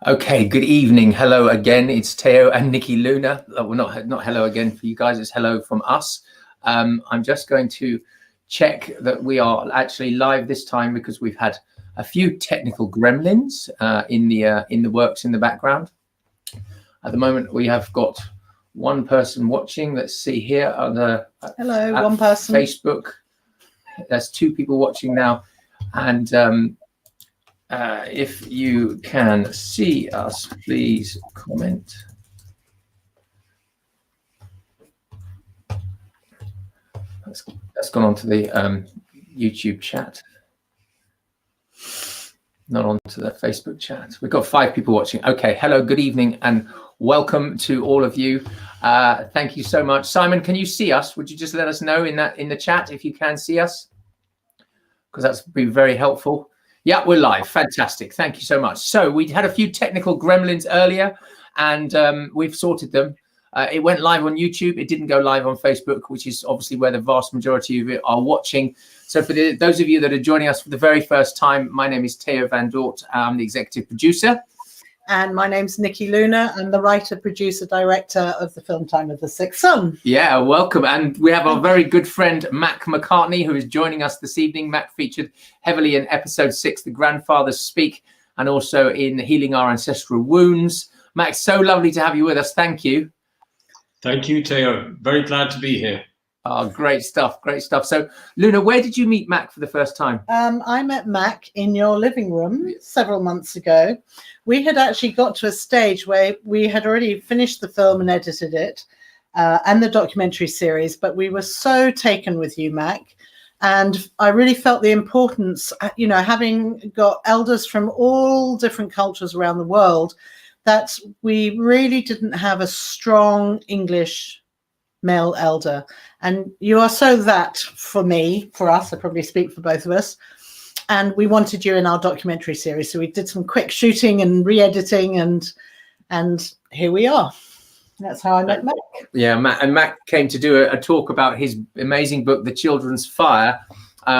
Okay, good evening. Hello again. It's Theo and Nikki Luna. Well, not hello again for you guys. It's hello from us. I'm just going to check that we are actually live this time because we've had a few technical gremlins in the works in the background. At the moment, we have got one person watching. Let's see here on the one person. Facebook. There's two people watching now, and if you can see us, please comment. That's gone on to the YouTube chat, not onto the Facebook chat. We've got 5 people watching. Okay, hello, good evening, and welcome to all of you. Thank you so much. Simon, can you see us? Would you just let us know in the chat if you can see us? Because that's be very helpful. Yeah, we're live. Fantastic. Thank you so much. So we had a few technical gremlins earlier, and we've sorted them. It went live on YouTube. It didn't go live on Facebook, which is obviously where the vast majority of it are watching. So for those of you that are joining us for the very first time, my name is Theo van Dort. I'm the executive producer. And my name's Nikki Luna. I'm the writer, producer, director of the film Time of the Sixth Son. Yeah, welcome. And we have our very good friend, Macartney, who is joining us this evening. Mac featured heavily in episode 6, The Grandfathers Speak, and also in Healing Our Ancestral Wounds. Mac, so lovely to have you with us. Thank you. Thank you, Theo. Very glad to be here. Oh, great stuff. Great stuff. So, Luna, where did you meet Mac for the first time? I met Mac in your living room several months ago. We had actually got to a stage where we had already finished the film and edited it and the documentary series, but we were so taken with you, Mac. And I really felt the importance, having got elders from all different cultures around the world, that we really didn't have a strong English male elder. And you are so that for me, for us, I probably speak for both of us. And we wanted you in our documentary series. So we did some quick shooting and re-editing, and here we are. That's how I met Mac. Yeah, Mac came to do a talk about his amazing book, The Children's Fire. We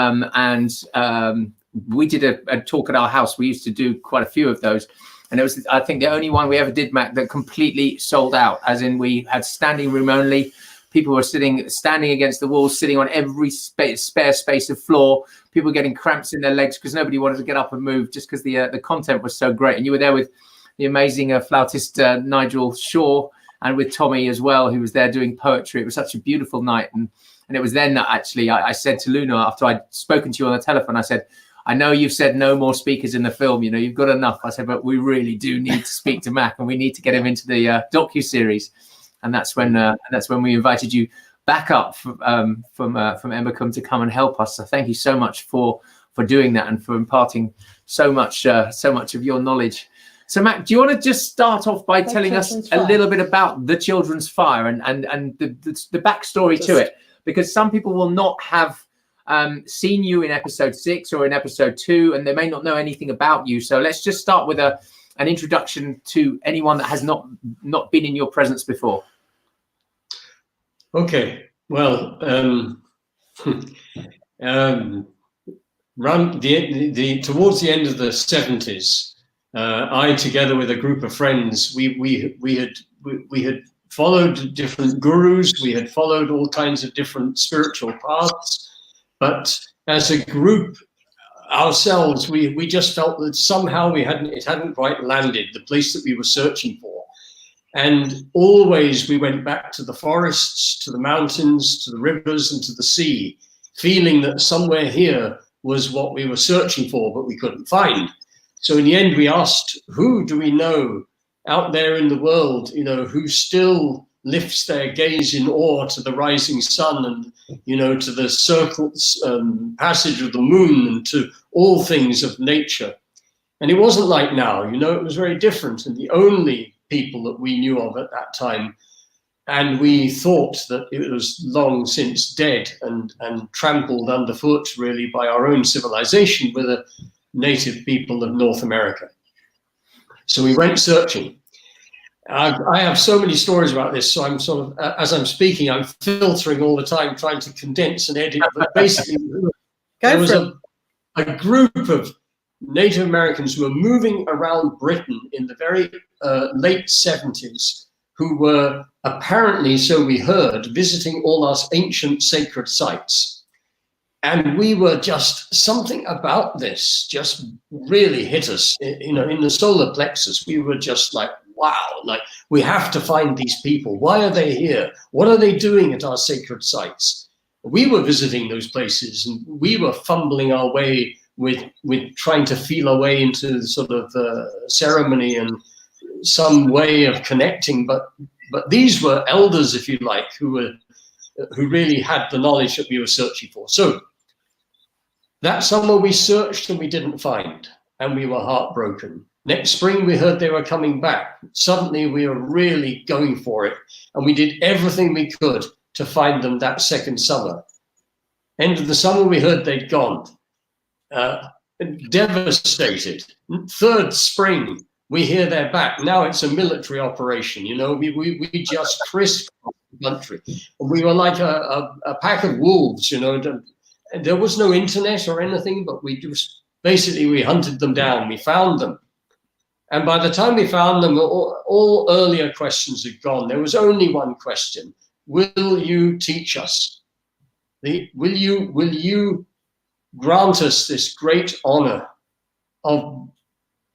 did a talk at our house. We used to do quite a few of those. And it was, I think, the only one we ever did, Mac, that completely sold out, as in we had standing room only. People were standing against the walls, sitting on every spare space of floor. People were getting cramps in their legs because nobody wanted to get up and move, just because the content was so great. And you were there with the amazing flautist Nigel Shaw, and with Tommy as well, who was there doing poetry. It was such a beautiful night. And it was then that actually I said to Luna, after I'd spoken to you on the telephone, I said, I know you've said no more speakers in the film, you've got enough. I said, but we really do need to speak to Mac, and we need to get him into the docu-series. And that's when we invited you back up from Embecombe to come and help us. So thank you so much for doing that and for imparting so much of your knowledge. So Mac, do you want to just start off by telling us a little bit about The Children's Fire and the backstory to it? Because some people will not have seen you in episode 6 or in episode 2, and they may not know anything about you. So let's just start with an introduction to anyone that has not been in your presence before. Okay, well, towards the end of the 70s, I, together with a group of friends, we had followed different gurus, we had followed all kinds of different spiritual paths, but as a group ourselves, we just felt that somehow it hadn't quite landed, the place that we were searching for. And always we went back to the forests, to the mountains, to the rivers, and to the sea, feeling that somewhere here was what we were searching for, but we couldn't find. So in the end, we asked, who do we know out there in the world, who still lifts their gaze in awe to the rising sun and, to the circles, passage of the moon, and to all things of nature. And it wasn't like now, it was very different. And the only people that we knew of at that time, and we thought that it was long since dead and trampled underfoot really by our own civilization, were the native people of North America. So we went searching. I have so many stories about this, so I'm sort of, as I'm speaking, I'm filtering all the time, trying to condense and edit. But basically, there was a group of Native Americans who were moving around Britain in the very late 70s, who were apparently, so we heard, visiting all our ancient sacred sites. And we were just, something about this just really hit us, you know, in the solar plexus. We were just like, wow, like, we have to find these people. Why are they here? What are they doing at our sacred sites? We were visiting those places, and we were fumbling our way with trying to feel our way into the sort of ceremony and some way of connecting. But these were elders, if you like, who really had the knowledge that we were searching for. So that summer we searched and we didn't find, and we were heartbroken. Next spring we heard they were coming back. Suddenly we were really going for it, and we did everything we could to find them that second summer. End of the summer we heard they'd gone. Devastated. Third spring we hear they're back. Now it's a military operation, you know. We just crisscrossed the country. We were like a pack of wolves, you know. There was no internet or anything, but we hunted them down. We found them. And by the time we found them, all earlier questions had gone. There was only one question: will you teach us? Will you grant us this great honor of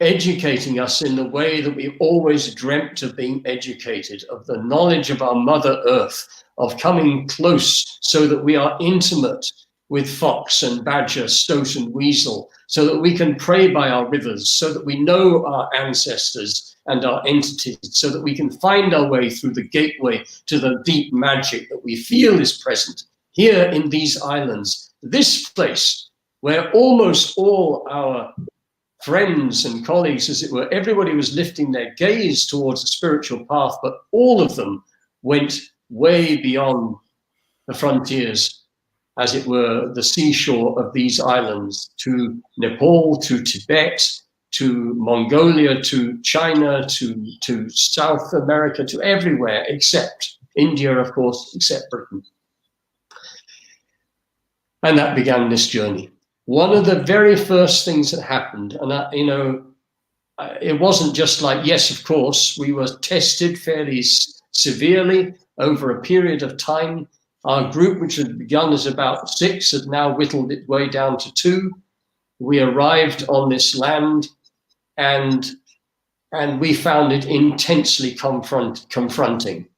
educating us in the way that we always dreamt of being educated, of the knowledge of our Mother Earth, of coming close so that we are intimate with fox and badger, stoat and weasel, so that we can pray by our rivers, so that we know our ancestors and our entities, so that we can find our way through the gateway to the deep magic that we feel is present here in these islands, this place where almost all our friends and colleagues, as it were, everybody was lifting their gaze towards the spiritual path, but all of them went way beyond the frontiers, as it were, the seashore of these islands, to Nepal, to Tibet, to Mongolia, to China, to South America, to everywhere except India, of course, except Britain. And that began this journey. One of the very first things that happened, and it wasn't just like, yes, of course, we were tested fairly severely over a period of time. Our group, which had begun as about 6, had now whittled its way down to 2. We arrived on this land, and we found it intensely confronting.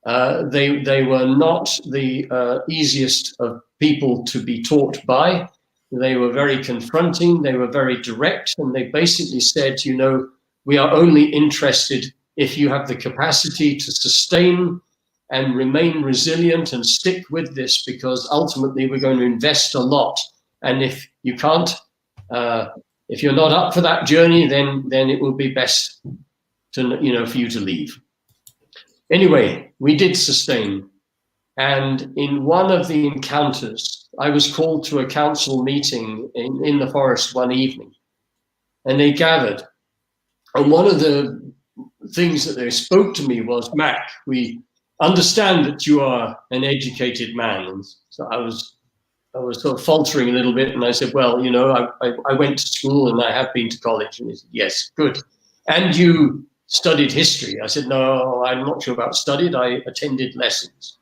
They were not the easiest of people to be taught by. They were very confronting, they were very direct, and they basically said, you know, we are only interested if you have the capacity to sustain and remain resilient and stick with this, because ultimately we're going to invest a lot. And if you can't, if you're not up for that journey, then it will be best to, you know, for you to leave. Anyway, we did sustain. And in one of the encounters, I was called to a council meeting in the forest one evening, and they gathered. And one of the things that they spoke to me was, Mac, we understand that you are an educated man. And so I was sort of faltering a little bit, and I said, well, you know, I went to school and I have been to college. And he said, yes, good. And you studied history? I said, no, I'm not sure about studied. I attended lessons.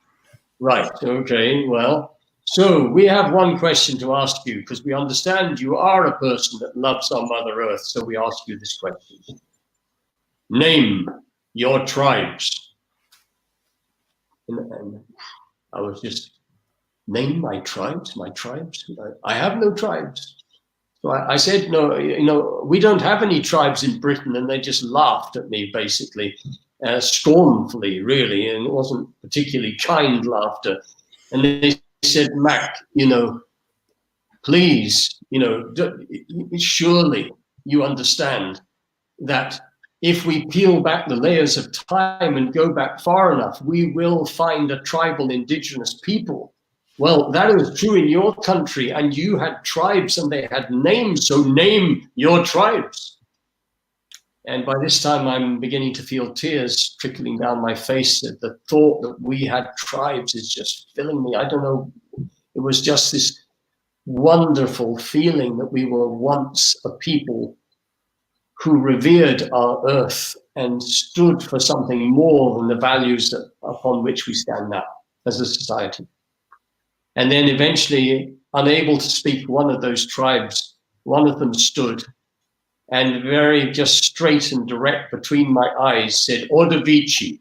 Right, okay, well, so we have one question to ask you, because we understand you are a person that loves our Mother Earth, so we ask you this question. Name your tribes. And I was just, name my tribes, my tribes? I have no tribes. So I said, no, you know, we don't have any tribes in Britain, and they just laughed at me, basically, scornfully, really, and it wasn't particularly kind laughter. And they said, Mac, you know, please, you know, surely you understand that if we peel back the layers of time and go back far enough, we will find a tribal indigenous people. Well, that was true in your country, and you had tribes and they had names, so name your tribes. And by this time, I'm beginning to feel tears trickling down my face. The thought that we had tribes is just filling me. I don't know. It was just wonderful feeling that we were once a people who revered our earth and stood for something more than the values upon which we stand now as a society. And then eventually, unable to speak one of those tribes, one of them stood and very just straight and direct between my eyes said, Ordovici,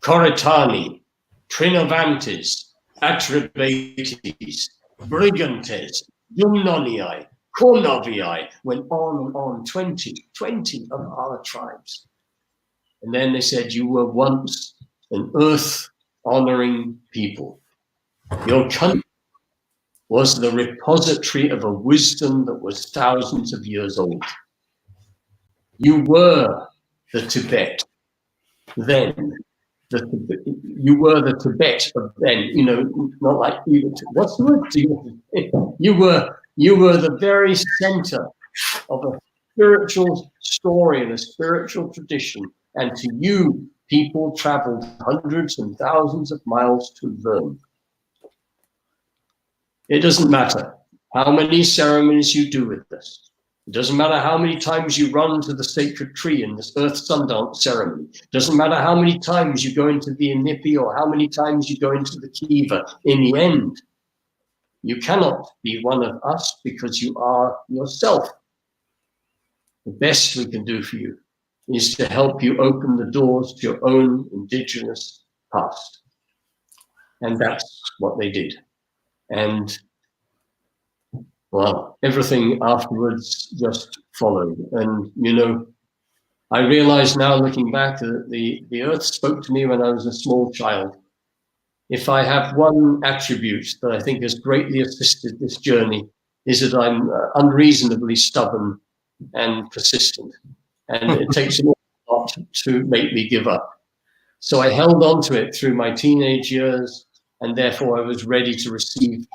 Coritani, Trinovantes, Atrebates, Brigantes, Jumnonii, Cornovii, went on and on, 20 of our tribes. And then they said, you were once an earth-honoring people. Your country was the repository of a wisdom that was thousands of years old. You were the Tibet then. You were the Tibet of then, you know, not like you. What's the word? You were the very center of a spiritual story and a spiritual tradition. And to you, people traveled hundreds and thousands of miles to learn. It doesn't matter how many ceremonies you do with this. It doesn't matter how many times you run to the sacred tree in this Earth Sundance ceremony. It doesn't matter how many times you go into the Inipi or how many times you go into the Kiva. In the end, you cannot be one of us because you are yourself. The best we can do for you is to help you open the doors to your own indigenous past. And that's what they did. And well, everything afterwards just followed. And, you know, I realize now looking back that the earth spoke to me when I was a small child. If I have one attribute that I think has greatly assisted this journey, is that I'm unreasonably stubborn and persistent. And it takes a lot to make me give up. So I held on to it through my teenage years, and therefore I was ready to receive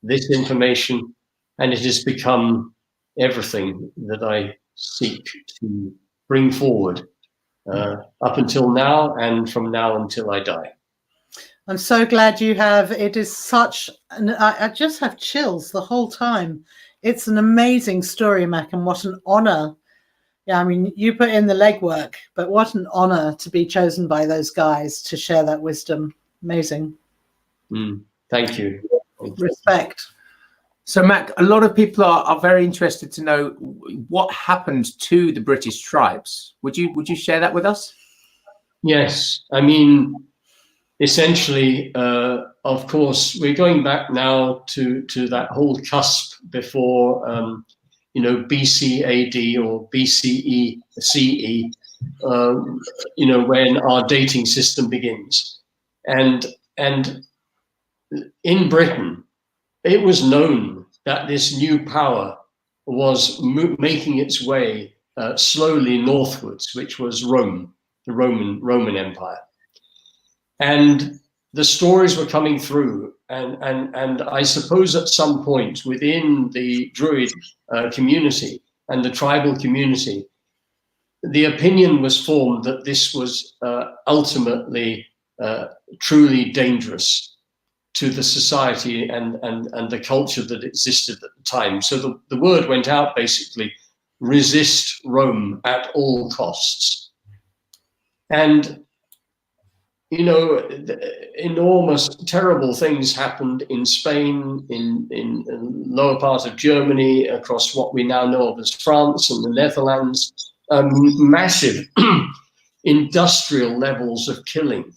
this information. And it has become everything that I seek to bring forward up until now and from now until I die. I'm so glad you have. It is such, I just have chills the whole time. It's an amazing story, Mac, and what an honor. Yeah, I mean, you put in the legwork, but what an honor to be chosen by those guys to share that wisdom. Amazing. Thank you. Respect. So, Mac, a lot of people are very interested to know what happened to the British tribes. Would you share that with us? Yes, I mean, essentially, of course, we're going back now to that whole cusp before, you know, BC AD or BCE CE, you know, when our dating system begins, and in Britain, it was known that this new power was making its way slowly northwards, which was Rome, the Roman Empire. And the stories were coming through. And I suppose at some point within the Druid community and the tribal community, the opinion was formed that this was ultimately truly dangerous to the society and the culture that existed at the time. So the word went out basically, resist Rome at all costs. And, you know, enormous, terrible things happened in Spain, in the lower part of Germany, across what we now know of as France and the Netherlands, massive industrial levels of killing.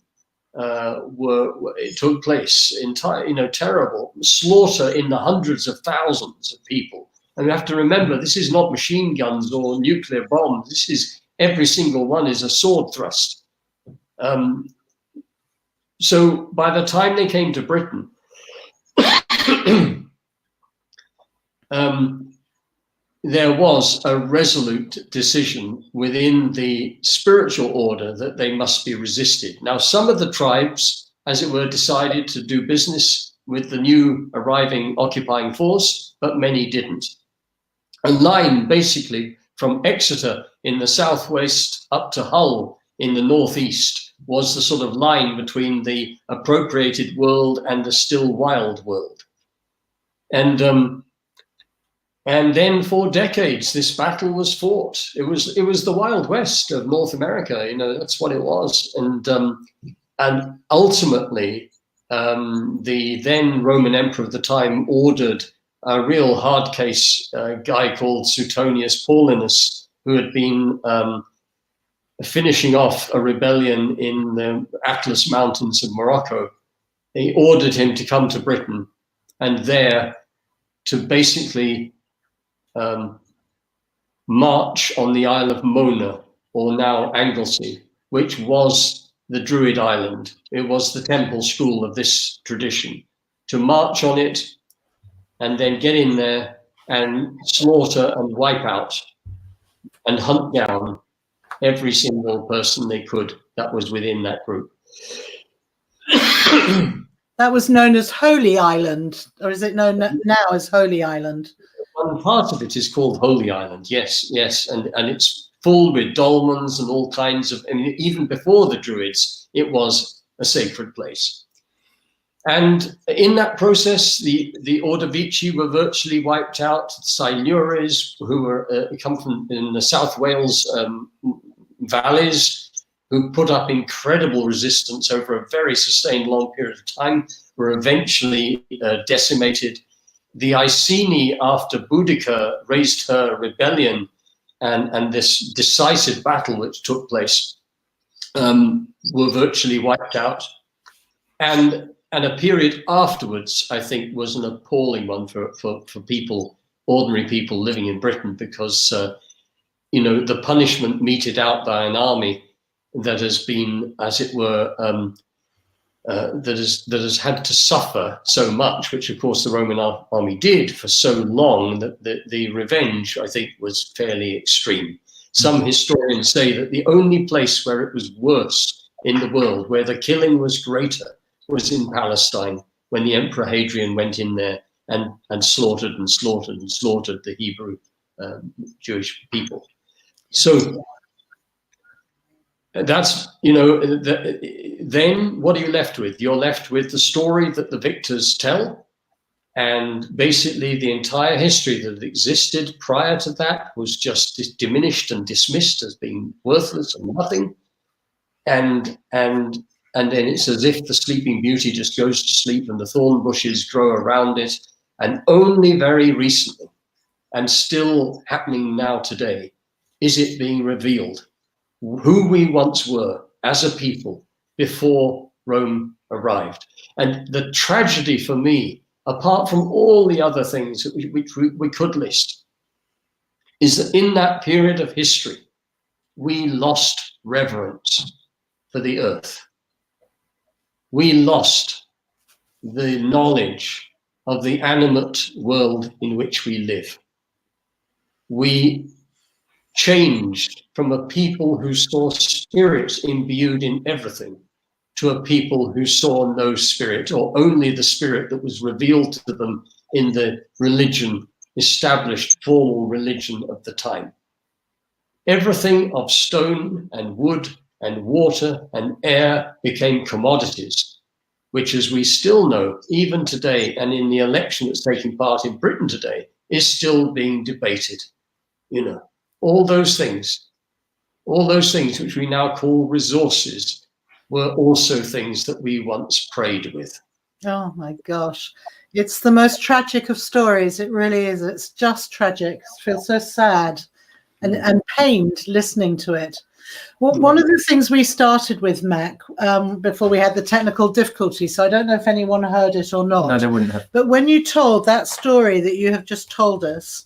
It took place, you know, terrible slaughter in the hundreds of thousands of people. And we have to remember, this is not machine guns or nuclear bombs. This is every single one is a sword thrust. So by the time they came to Britain, there was a resolute decision within the spiritual order that they must be resisted. Now, some of the tribes, as it were, decided to do business with the new arriving occupying force, but many didn't. A line basically from Exeter in the southwest up to Hull in the northeast was the sort of line between the appropriated world and the still wild world. And And then for decades, this battle was fought. It was the Wild West of North America. That's what it was. And ultimately, the then Roman emperor of the time ordered a real hard case guy called Suetonius Paulinus, who had been finishing off a rebellion in the Atlas Mountains of Morocco. He ordered him to come to Britain and there to basically march on the Isle of Mona, or now Anglesey, which was the Druid island. It was the temple school of this tradition. To march on it and then get in there and slaughter and wipe out and hunt down every single person they could that was within that group. That was known as Holy Island, or is it known now as Holy Island? One part of it is called Holy Island, yes, and it's full with dolmens and all kinds of. I mean, even before the Druids, it was a sacred place. And in that process, the Ordovici were virtually wiped out. The Silures, who were come from in the South Wales valleys, who put up incredible resistance over a very sustained long period of time, were eventually decimated. The Iceni, after Boudica raised her rebellion and this decisive battle which took place, were virtually wiped out. And a period afterwards, I think, was an appalling one for people, ordinary people living in Britain, because the punishment meted out by an army that has been, as it were, that has had to suffer so much, which of course the Roman army did for so long, that the revenge, I think, was fairly extreme. Some historians say that the only place where it was worse in the world, where the killing was greater, was in Palestine, when the Emperor Hadrian went in there and slaughtered the Hebrew Jewish people. So that's, then what are you left with? You're left with the story that the victors tell, and basically the entire history that existed prior to that was just diminished and dismissed as being worthless and nothing. And then it's as if the Sleeping Beauty just goes to sleep and the thorn bushes grow around it. And only very recently, and still happening now today, is it being revealed who we once were as a people before Rome arrived. And the tragedy for me, apart from all the other things that we could list, is that in that period of history, we lost reverence for the earth. We lost the knowledge of the animate world in which we live. We changed from a people who saw spirit imbued in everything to a people who saw no spirit, or only the spirit that was revealed to them in the religion, established formal religion of the time. Everything of stone and wood and water and air became commodities, which, as we still know, even today, and in the election that's taking part in Britain today, is still being debated. All those things which we now call resources were also things that we once prayed with. Oh my gosh. It's the most tragic of stories. It really is. It's just tragic. I feel so sad and pained listening to it. Well, one of the things we started with, Mac, before we had the technical difficulties, so I don't know if anyone heard it or not. No, they wouldn't have. But when you told that story that you have just told us,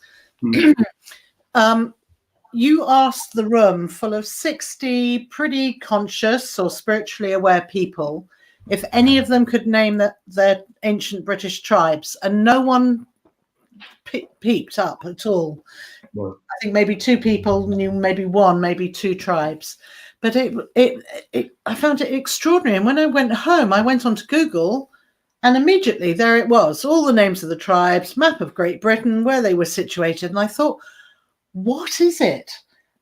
you asked the room full of 60 pretty conscious or spiritually aware people if any of them could name their ancient British tribes, and no one peeped up at all. No. I think maybe two people knew, maybe one, maybe two tribes. But I found it extraordinary. And when I went home, I went onto Google, and immediately there it was, all the names of the tribes, map of Great Britain, where they were situated. And I thought, what is it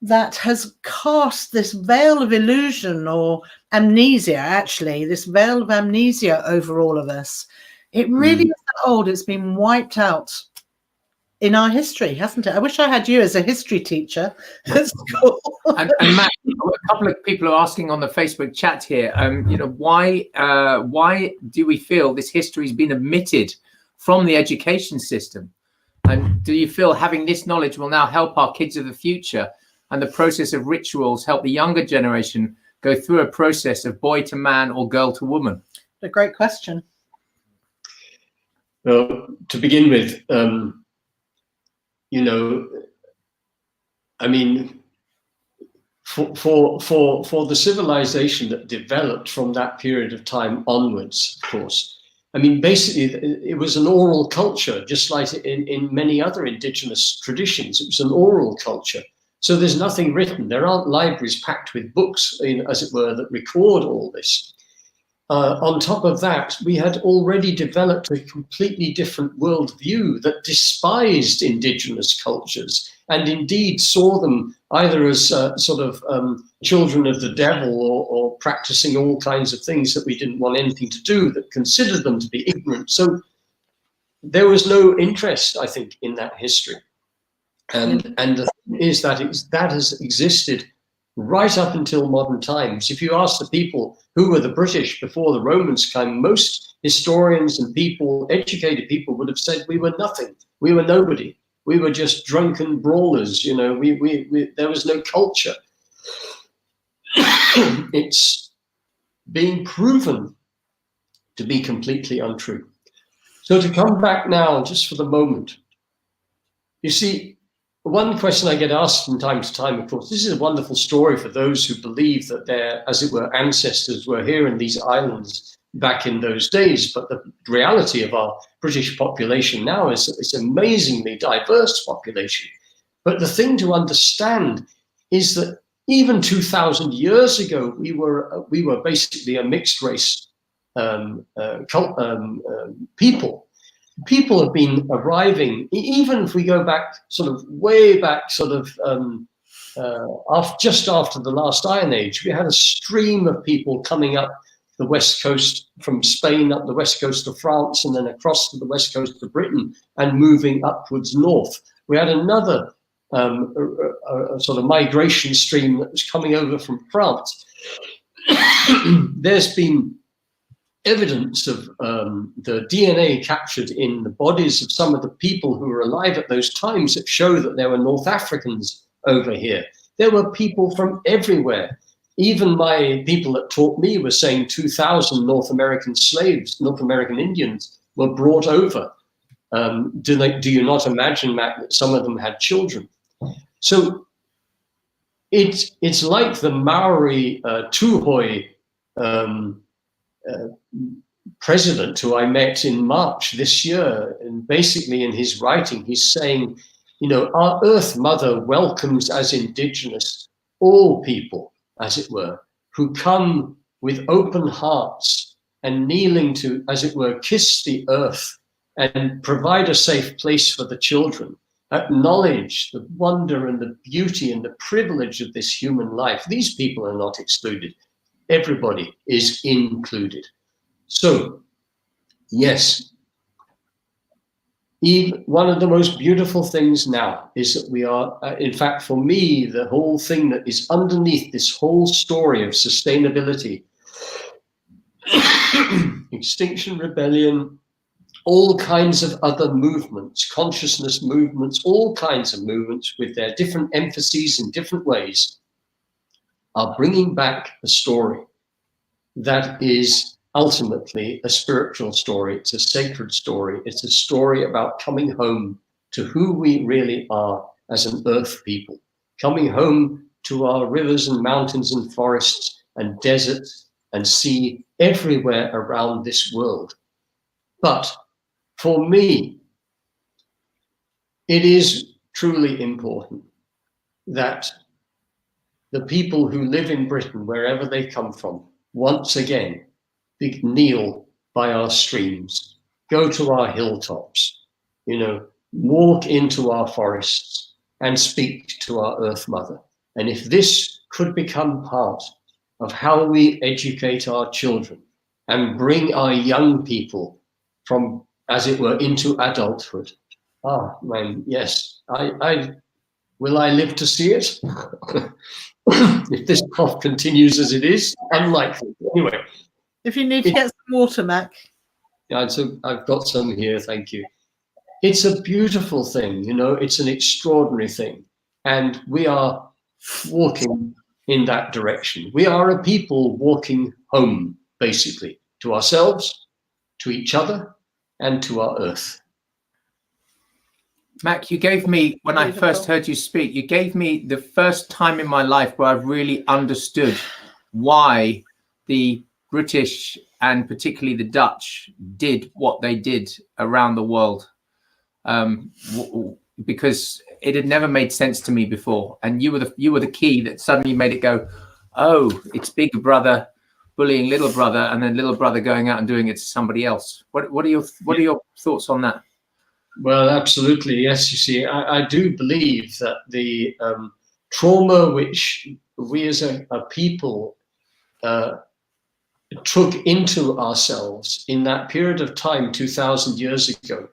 that has cast this veil of illusion or amnesia, actually, this veil of amnesia over all of us? It really is that old. It's been wiped out in our history, hasn't it? I wish I had you as a history teacher at school. And Matt, a couple of people are asking on the Facebook chat here, you know, why do we feel this history has been omitted from the education system? And do you feel having this knowledge will now help our kids of the future, and the process of rituals help the younger generation go through a process of boy to man or girl to woman? A great question. Well, to begin with, you know, I mean, for the civilization that developed from that period of time onwards, of course, I mean, basically, it was an oral culture, just like in many other indigenous traditions. It was an oral culture. So there's nothing written. There aren't libraries packed with books, as it were, that record all this. On top of that, we had already developed a completely different worldview that despised indigenous cultures and indeed saw them either as sort of children of the devil or practicing all kinds of things that we didn't want anything to do, that considered them to be ignorant. So there was no interest, I think, in that history. And the thing is that that has existed right up until modern times. If you ask the people who were the British before the Romans came, most historians and people, educated people, would have said we were nothing. We were nobody. We were just drunken brawlers. You know, there was no culture. It's being proven to be completely untrue. So to come back now, just for the moment, you see, one question I get asked from time to time, of course, this is a wonderful story for those who believe that their, as it were, ancestors were here in these islands back in those days. But the reality of our British population now is that it's an amazingly diverse population. But the thing to understand is that even 2,000 years ago, we were basically a mixed race people. People have been arriving, even if we go back, sort of way back, sort of just after the last Iron Age, we had a stream of people coming up the west coast from Spain, up the west coast of France, and then across to the west coast of Britain, and moving upwards north. We had another a sort of migration stream that was coming over from France. There's been evidence of the DNA captured in the bodies of some of the people who were alive at those times that show that there were North Africans over here. There were people from everywhere. Even my people that taught me were saying 2,000 North American slaves, North American Indians, were brought over. Do you not imagine, Matt, that some of them had children? So it's like the Maori Tuhoi president who I met in March this year, and basically in his writing, he's saying, you know, our Earth Mother welcomes as indigenous all people, as it were, who come with open hearts and kneeling to, as it were, kiss the earth and provide a safe place for the children, acknowledge the wonder and the beauty and the privilege of this human life. These people are not excluded. Everybody is included. So, yes, one of the most beautiful things now is that we are, in fact, for me, the whole thing that is underneath this whole story of sustainability, Extinction Rebellion, all kinds of other movements, consciousness movements, all kinds of movements with their different emphases in different ways, are bringing back a story that is ultimately a spiritual story. It's a sacred story. It's a story about coming home to who we really are as an earth people, coming home to our rivers and mountains and forests and deserts and sea everywhere around this world. But for me, it is truly important that the people who live in Britain, wherever they come from, once again, kneel by our streams, go to our hilltops, you know, walk into our forests and speak to our Earth Mother. And if this could become part of how we educate our children and bring our young people from, as it were, into adulthood, Ah, man, yes. Will I live to see it? If this cough continues as it is, unlikely. Anyway. If you need to get some water, Mac. Yeah, so I've got some here, thank you. It's a beautiful thing, you know, it's an extraordinary thing. And we are walking in that direction. We are a people walking home, basically, to ourselves, to each other, and to our earth. Mac, you gave me, when I first heard you speak, you gave me the first time in my life where I've really understood why the British and particularly the Dutch did what they did around the world. Because it had never made sense to me before. And you were the key that suddenly made it go, oh, it's big brother bullying little brother, and then little brother going out and doing it to somebody else. What are your thoughts on that? Well, absolutely, yes. You see, I do believe that the trauma which we as a people took into ourselves in that period of time 2,000 years ago,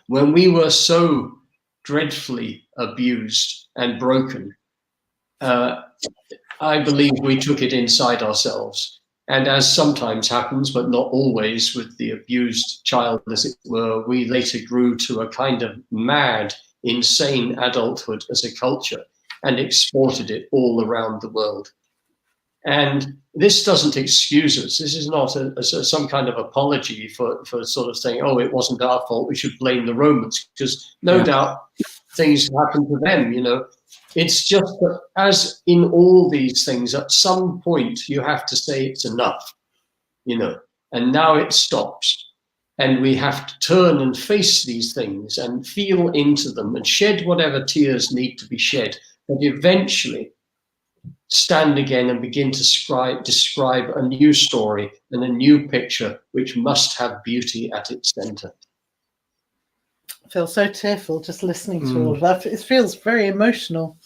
when we were so dreadfully abused and broken, I believe we took it inside ourselves. And as sometimes happens, but not always, with the abused child, as it were, we later grew to a kind of mad, insane adulthood as a culture and exported it all around the world. And this doesn't excuse us. This is not some kind of apology for sort of saying, oh, it wasn't our fault, we should blame the Romans, because no doubt things happened to them, you know. It's just that, as in all these things, at some point you have to say it's enough, you know, and now it stops. And we have to turn and face these things and feel into them and shed whatever tears need to be shed, but eventually stand again and begin to describe a new story and a new picture which must have beauty at its center. I feel so tearful just listening to all of that. It feels very emotional.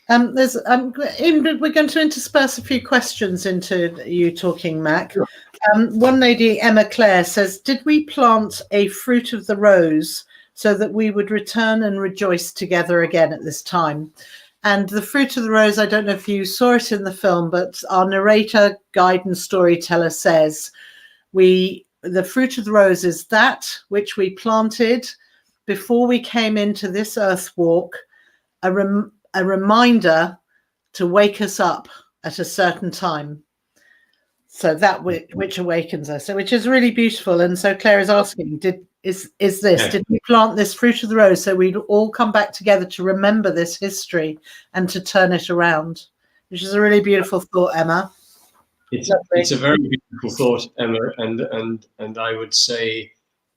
We're going to intersperse a few questions into you talking, Mac. Sure. One lady, Emma Clare, says, did we plant a fruit of the rose so that we would return and rejoice together again at this time? And the fruit of the rose, I don't know if you saw it in the film, but our narrator, guide and storyteller says, the fruit of the rose is that which we planted before we came into this earth walk, a reminder to wake us up at a certain time. So that which awakens us, which is really beautiful. And so Claire is asking, did we plant this fruit of the rose so we'd all come back together to remember this history and to turn it around? Which is a really beautiful thought, Emma. It's a very beautiful thought, Emma, and I would say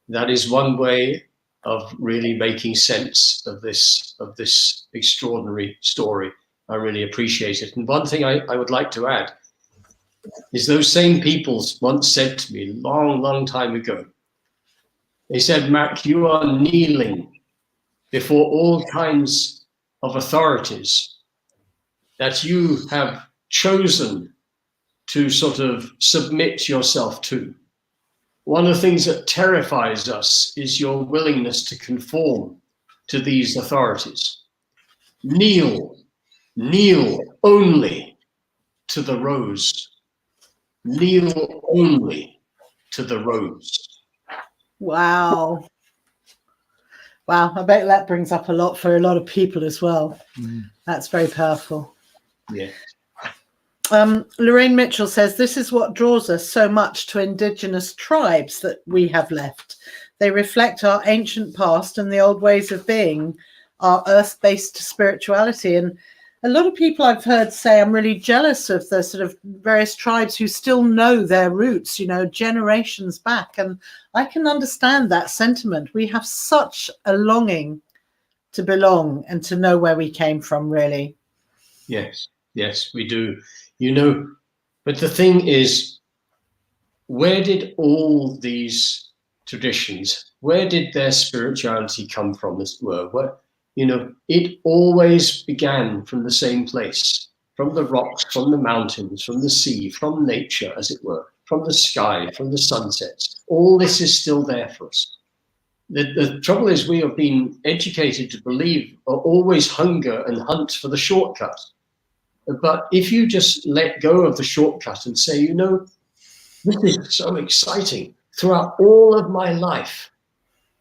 that is one way of really making sense of this extraordinary story. I really appreciate it. And one thing I would like to add is those same people once said to me long time ago, they said, Mac, you are kneeling before all kinds of authorities that you have chosen to sort of submit yourself to. One of the things that terrifies us is your willingness to conform to these authorities. Kneel only to the rose. Kneel only to the rose. Wow. I bet that brings up a lot for a lot of people as well. That's very powerful. Yeah. Lorraine Mitchell says, this is what draws us so much to indigenous tribes that we have left. They reflect our ancient past and the old ways of being, our earth-based spirituality. And a lot of people I've heard say, I'm really jealous of the sort of various tribes who still know their roots, you know, generations back. And I can understand that sentiment. We have such a longing to belong and to know where we came from, really. Yes, we do. You know, but the thing is, where did all these traditions, where did their spirituality come from, as it were? Where, you know, it always began from the same place, from the rocks, from the mountains, from the sea, from nature, as it were, from the sky, from the sunsets. All this is still there for us. The trouble is we have been educated to believe or always hunger and hunt for the shortcut. But if you just let go of the shortcut and say, you know, this is so exciting. Throughout all of my life,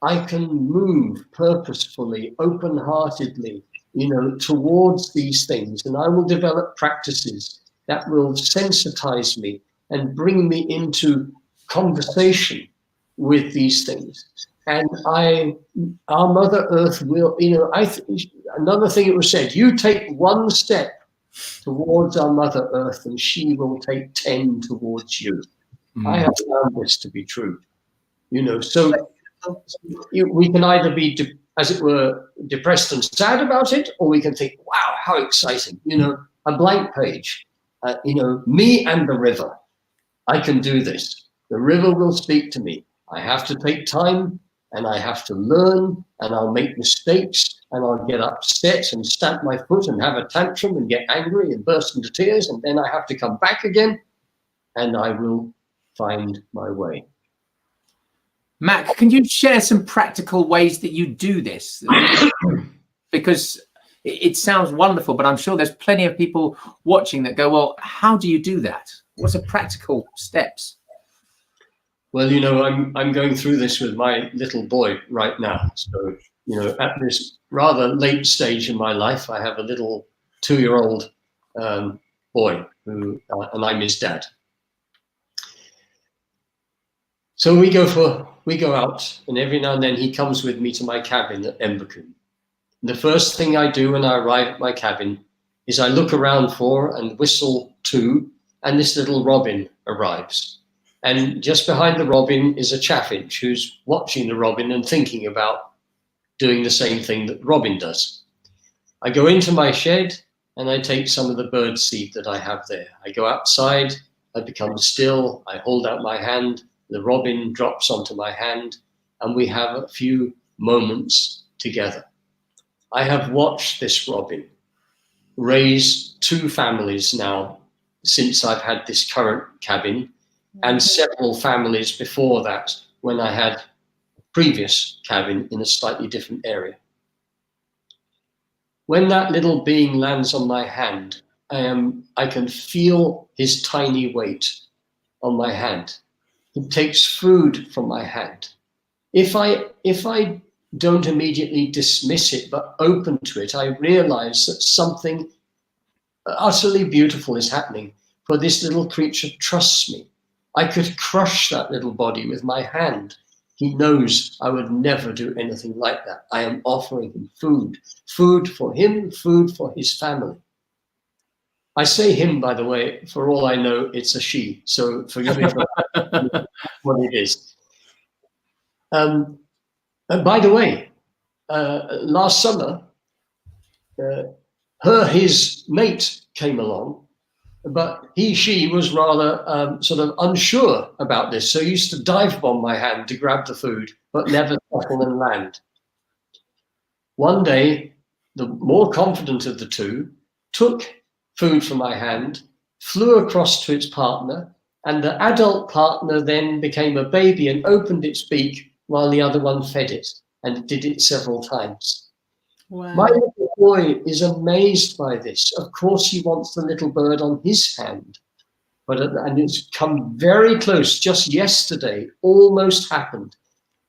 I can move purposefully, open-heartedly, you know, towards these things. And I will develop practices that will sensitize me and bring me into conversation with these things. And our Mother Earth will, you know, another thing it was said, you take one step towards our Mother Earth and she will take 10 towards you. I have found this to be true, you know, so we can either be, as it were, depressed and sad about it, or we can think, wow, how exciting, you know, a blank page, you know, me and the river. I can do this. The river will speak to me. I have to take time and I have to learn, and I'll make mistakes and I'll get upset and stamp my foot and have a tantrum and get angry and burst into tears, and then I have to come back again and I will find my way. Mac, can you share some practical ways that you do this? Because it sounds wonderful, but I'm sure there's plenty of people watching that go, well, how do you do that? What's the practical steps? Well, you know, I'm going through this with my little boy right now. So, you know, at this rather late stage in my life, I have a little 2-year-old boy who, and I'm his dad. So we go out, and every now and then he comes with me to my cabin at Embecombe. The first thing I do when I arrive at my cabin is I look around for and whistle to, and this little robin arrives. And just behind the robin is a chaffinch who's watching the robin and thinking about doing the same thing that the robin does. I go into my shed and I take some of the bird seed that I have there. I go outside, I become still, I hold out my hand, the robin drops onto my hand, and we have a few moments together. I have watched this robin raise 2 families now since I've had this current cabin, and several families before that when I had a previous cabin in a slightly different area. When that little being lands on my hand, I can feel his tiny weight on my hand. He takes food from my hand. If I don't immediately dismiss it but open to it, I realize that something utterly beautiful is happening, for this little creature trusts me. I could crush that little body with my hand. He knows I would never do anything like that. I am offering him food, food for him, food for his family. I say him, by the way, for all I know, it's a she, so forgive me for what it is. And by the way, last summer, his mate came along, but she was rather sort of unsure about this, so used to dive bomb my hand to grab the food, but never settle and land. One day, the more confident of the 2 took food from my hand, flew across to its partner, and the adult partner then became a baby and opened its beak while the other one fed it, and it did it several times. Wow. My little boy is amazed by this. Of course, he wants the little bird on his hand, and it's come very close. Just yesterday, almost happened,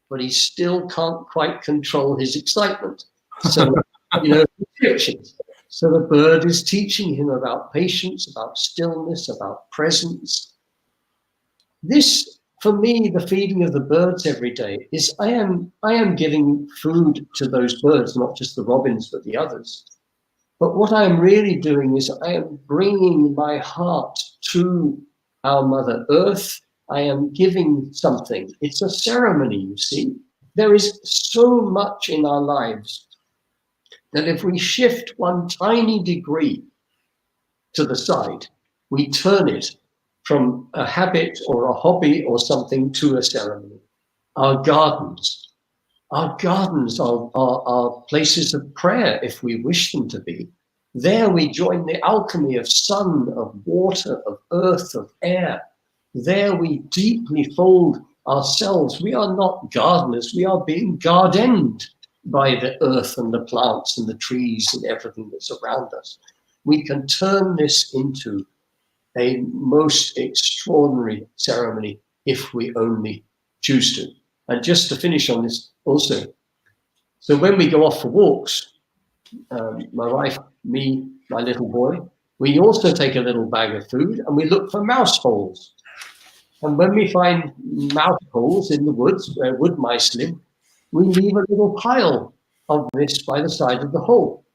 but he still can't quite control his excitement. So, you know, so the bird is teaching him about patience, about stillness, about presence. This, for me, the feeding of the birds every day is I am giving food to those birds, not just the robins, but the others. But what I am really doing is I am bringing my heart to our Mother Earth. I am giving something. It's a ceremony, you see. There is so much in our lives that if we shift one tiny degree to the side, we turn it from a habit or a hobby or something to a ceremony. Our gardens are places of prayer if we wish them to be. There we join the alchemy of sun, of water, of earth, of air. There we deeply fold ourselves. We are not gardeners. We are being gardened by the earth and the plants and the trees and everything that's around us. We can turn this into a most extraordinary ceremony if we only choose to. And just to finish on this also, so when we go off for walks, my wife, me, my little boy, we also take a little bag of food and we look for mouse holes. And when we find mouse holes in the woods where wood mice live, we leave a little pile of this by the side of the hole.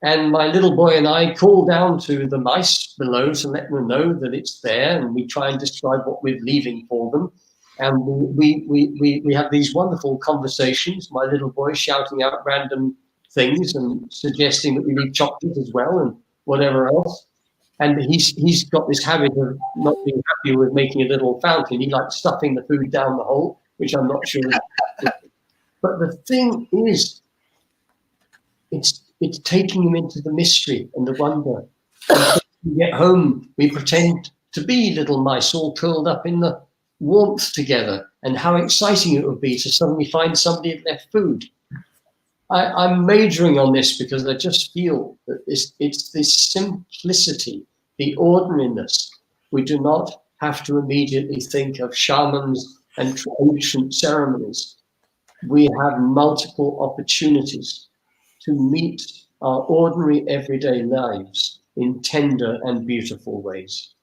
And my little boy and I call down to the mice below to let them know that it's there, and we try and describe what we're leaving for them. And we have these wonderful conversations, my little boy shouting out random things and suggesting that we need chocolate as well and whatever else. And he's got this habit of not being happy with making a little fountain. He likes stuffing the food down the hole, which I'm not sure is. But the thing is, it's taking him into the mystery and the wonder. And when we get home, we pretend to be little mice all curled up in the warmth together, and how exciting it would be to suddenly find somebody had left food. I'm majoring on this because I just feel that it's this simplicity, the ordinariness. We do not have to immediately think of shamans and ancient ceremonies. We have multiple opportunities to meet our ordinary everyday lives in tender and beautiful ways.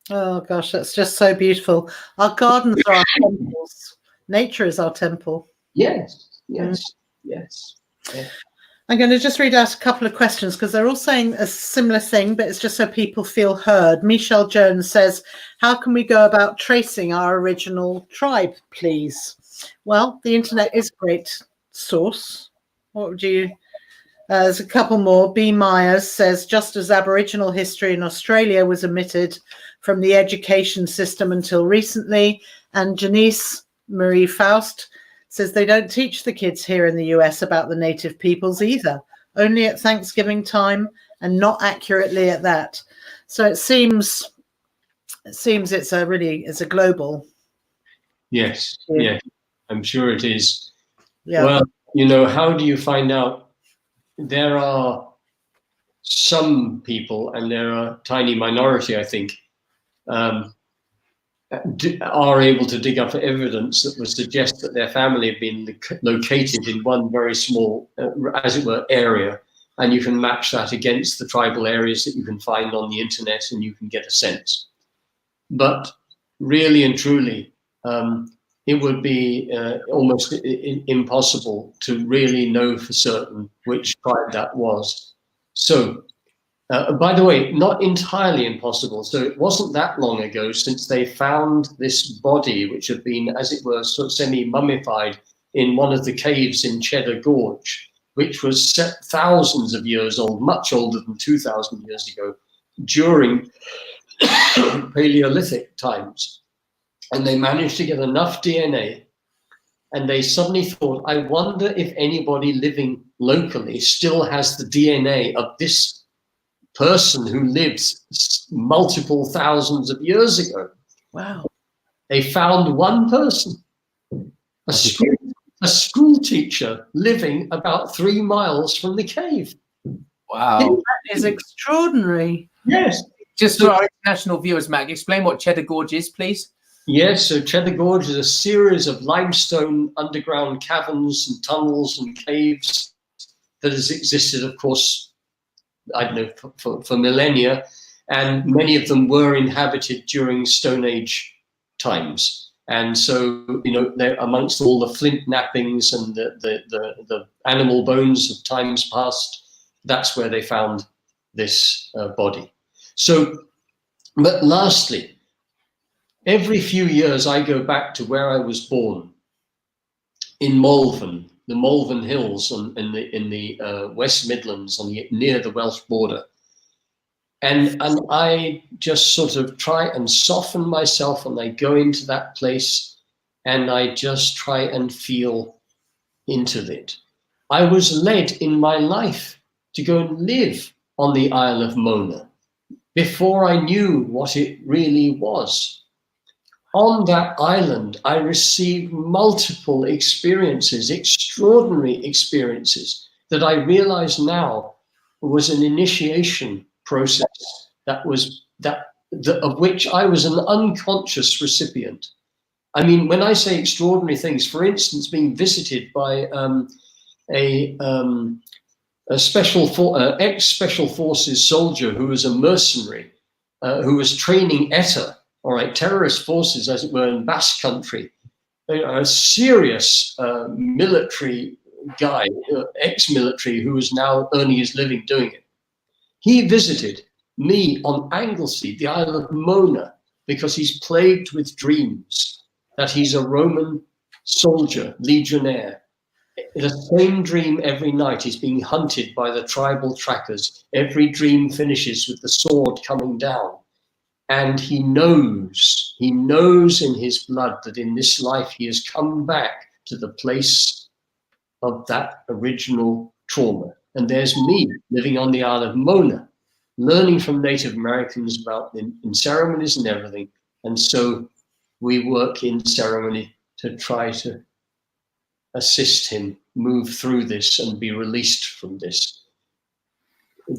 Oh gosh, that's just so beautiful. Our gardens are our temples. Nature is our temple. Yes, yes, yes. Yeah. I'm going to just read out a couple of questions because they're all saying a similar thing, but it's just so people feel heard. Michelle Jones says, how can we go about tracing our original tribe, please? Well, the internet is a great source. What would you... there's a couple more. B. Myers says, just as Aboriginal history in Australia was omitted from the education system until recently. And Janice Marie Faust says they don't teach the kids here in the US about the native peoples either, only at Thanksgiving time and not accurately at that. So it seems it's a global. Yes, yeah, I'm sure it is. Yeah. Well, you know, how do you find out? There are some people, and there are a tiny minority, I think, are able to dig up evidence that would suggest that their family have been located in one very small, as it were, area. And you can match that against the tribal areas that you can find on the internet, and you can get a sense. But really and truly, it would be almost impossible to really know for certain which tribe that was. So, by the way, not entirely impossible. So it wasn't that long ago since they found this body, which had been, as it were, sort of semi-mummified in one of the caves in Cheddar Gorge, which was thousands of years old, much older than 2,000 years ago, during Paleolithic times. And they managed to get enough DNA, and they suddenly thought, I wonder if anybody living locally still has the DNA of this person who lives multiple thousands of years ago. Wow. They found one person, a school teacher living about 3 miles from the cave. Wow. That is extraordinary. Yes. Just for our international viewers, Mac, explain what Cheddar Gorge is, please. Yes, so Cheddar Gorge is a series of limestone underground caverns and tunnels and caves that has existed, of course, I don't know, for millennia, and many of them were inhabited during Stone Age times. And so, you know, they're amongst all the flint knappings and the animal bones of times past, that's where they found this body. So, but lastly, every few years I go back to where I was born, in Malvern, the Malvern Hills in the West Midlands, near the Welsh border. And I just sort of try and soften myself, and I go into that place and I just try and feel into it. I was led in my life to go and live on the Isle of Mona before I knew what it really was. on that island, I received multiple experiences, extraordinary experiences, that I realize now was an initiation process of which I was an unconscious recipient. I mean, when I say extraordinary things, for instance, being visited by a ex-special forces soldier who was a mercenary, who was training ETA, all right, terrorist forces, as it were, in Basque Country, a serious military guy, ex-military, who is now earning his living doing it. He visited me on Anglesey, the Isle of Mona, because he's plagued with dreams that he's a Roman soldier, legionnaire. The same dream every night. He's being hunted by the tribal trackers. Every dream finishes with the sword coming down. And he knows in his blood that in this life he has come back to the place of that original trauma. And there's me living on the Isle of Mona, learning from Native Americans about in ceremonies and everything. And so we work in ceremony to try to assist him move through this and be released from this.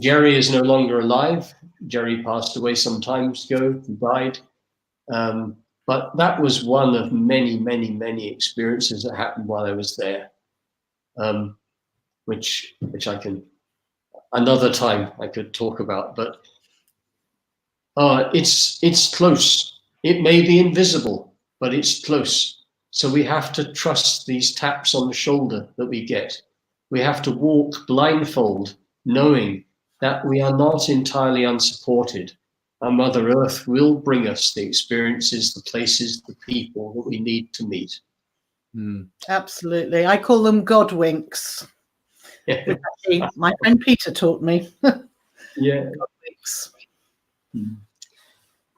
Jerry is no longer alive. Jerry passed away some time ago, he died. But that was one of many, many, many experiences that happened while I was there, which I can, another time I could talk about, but it's close. It may be invisible, but it's close. So we have to trust these taps on the shoulder that we get. We have to walk blindfold, knowing that we are not entirely unsupported. Our Mother Earth will bring us the experiences, the places, the people that we need to meet. Absolutely. I call them God winks. Which actually my friend Peter taught me. Yeah. God winks.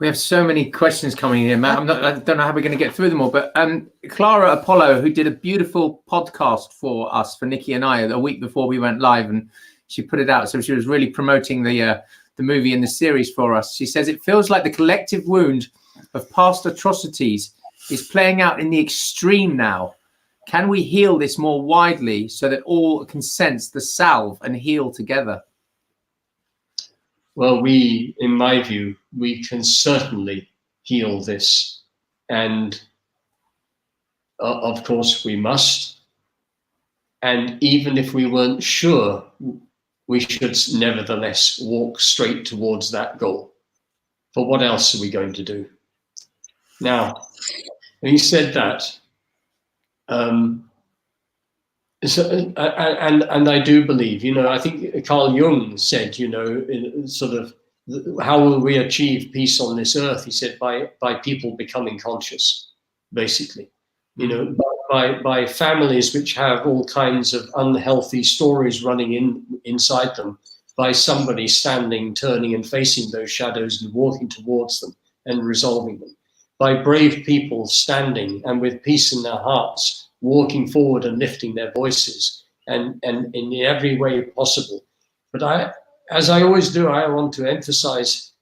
We have so many questions coming in, Matt. I don't know how we're going to get through them all, but Clara Apollo, who did a beautiful podcast for us, for Nikki and I, a week before we went live, and she put it out. So she was really promoting the movie and the series for us. She says, it feels like the collective wound of past atrocities is playing out in the extreme now. Can we heal this more widely so that all can sense the salve and heal together? Well, in my view, we can certainly heal this. And of course we must. And even if we weren't sure, we should nevertheless walk straight towards that goal. For what else are we going to do? Now, having said that, and I do believe, I think Carl Jung said, sort of, how will we achieve peace on this earth? He said, by people becoming conscious, basically, by families which have all kinds of unhealthy stories running inside them, by somebody standing, turning and facing those shadows and walking towards them and resolving them, by brave people standing and with peace in their hearts, walking forward and lifting their voices, and in every way possible. But as I always do, I want to emphasize,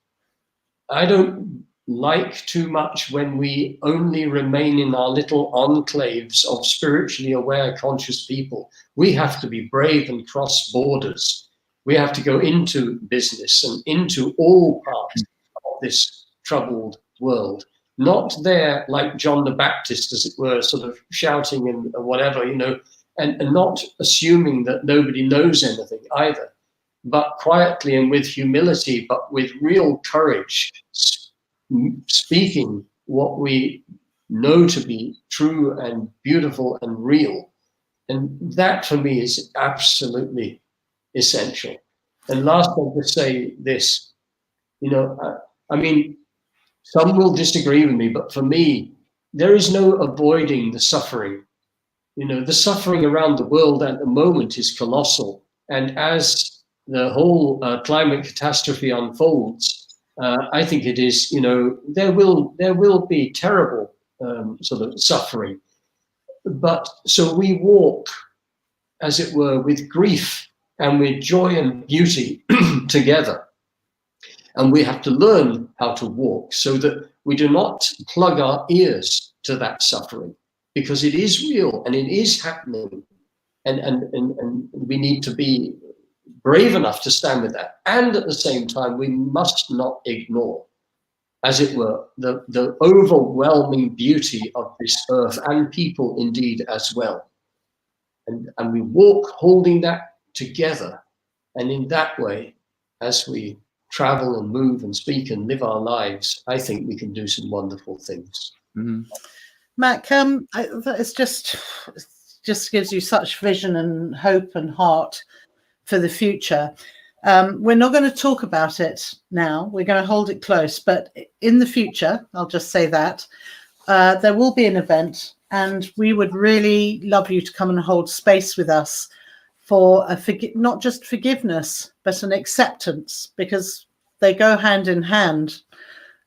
I don't like too much when we only remain in our little enclaves of spiritually aware, conscious people. We have to be brave and cross borders. We have to go into business and into all parts of this troubled world. Not there like John the Baptist, as it were, sort of shouting and whatever, and not assuming that nobody knows anything either, but quietly and with humility, but with real courage, speaking what we know to be true and beautiful and real. And that for me is absolutely essential. And last, I'll just say this, I mean, some will disagree with me, but for me, there is no avoiding the suffering. The suffering around the world at the moment is colossal. And as the whole climate catastrophe unfolds, I think it is, there will be terrible sort of suffering. But so we walk, as it were, with grief and with joy and beauty together. And we have to learn how to walk so that we do not plug our ears to that suffering, because it is real and it is happening. And we need to be brave enough to stand with that. And at the same time, we must not ignore, as it were, the overwhelming beauty of this earth and people indeed as well. And we walk holding that together. And in that way, as we travel and move and speak and live our lives, I think we can do some wonderful things. Mm-hmm. Mac, it's just gives you such vision and hope and heart for the future. We're not going to talk about it now. We're going to hold it close. But in the future, I'll just say that, there will be an event, and we would really love you to come and hold space with us for not just forgiveness, but an acceptance, because they go hand in hand,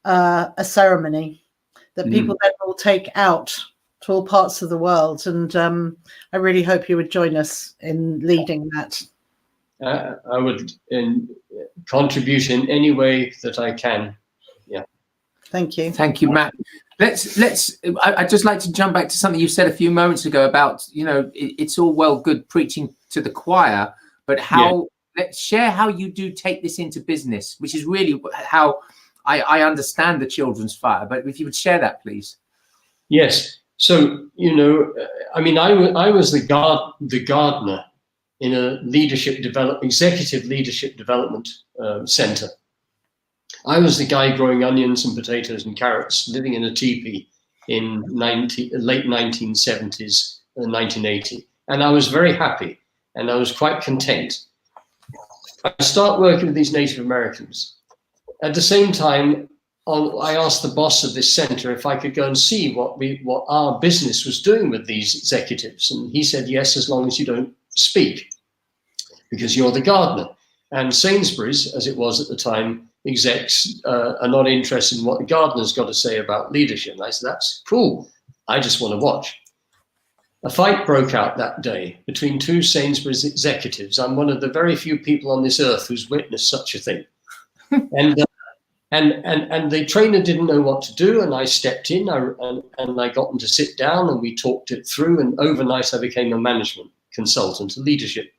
a ceremony that people then will take out to all parts of the world. And I really hope you would join us in leading that. I would contribute in any way that I can. Yeah. Thank you. Thank you, Matt. I'd just like to jump back to something you said a few moments ago about, it's all well good preaching to the choir, but let's share how you do take this into business, which is really how I understand the Children's Fire. But if you would share that, please. Yes. So, I was the gardener in a executive leadership development center. I was the guy growing onions and potatoes and carrots, living in a teepee in late 1970s, 1980. And I was very happy and I was quite content. I start working with these Native Americans. At the same time, I asked the boss of this center if I could go and see what our business was doing with these executives. And he said, yes, as long as you don't speak, because you're the gardener. And Sainsbury's, as it was at the time, execs are not interested in what the gardener's got to say about leadership. And I said, that's cool. I just want to watch. A fight broke out that day between two Sainsbury's executives. I'm one of the very few people on this earth who's witnessed such a thing. And the trainer didn't know what to do, and I stepped in and I got them to sit down, and we talked it through, and overnight I became a management consultant, a leadership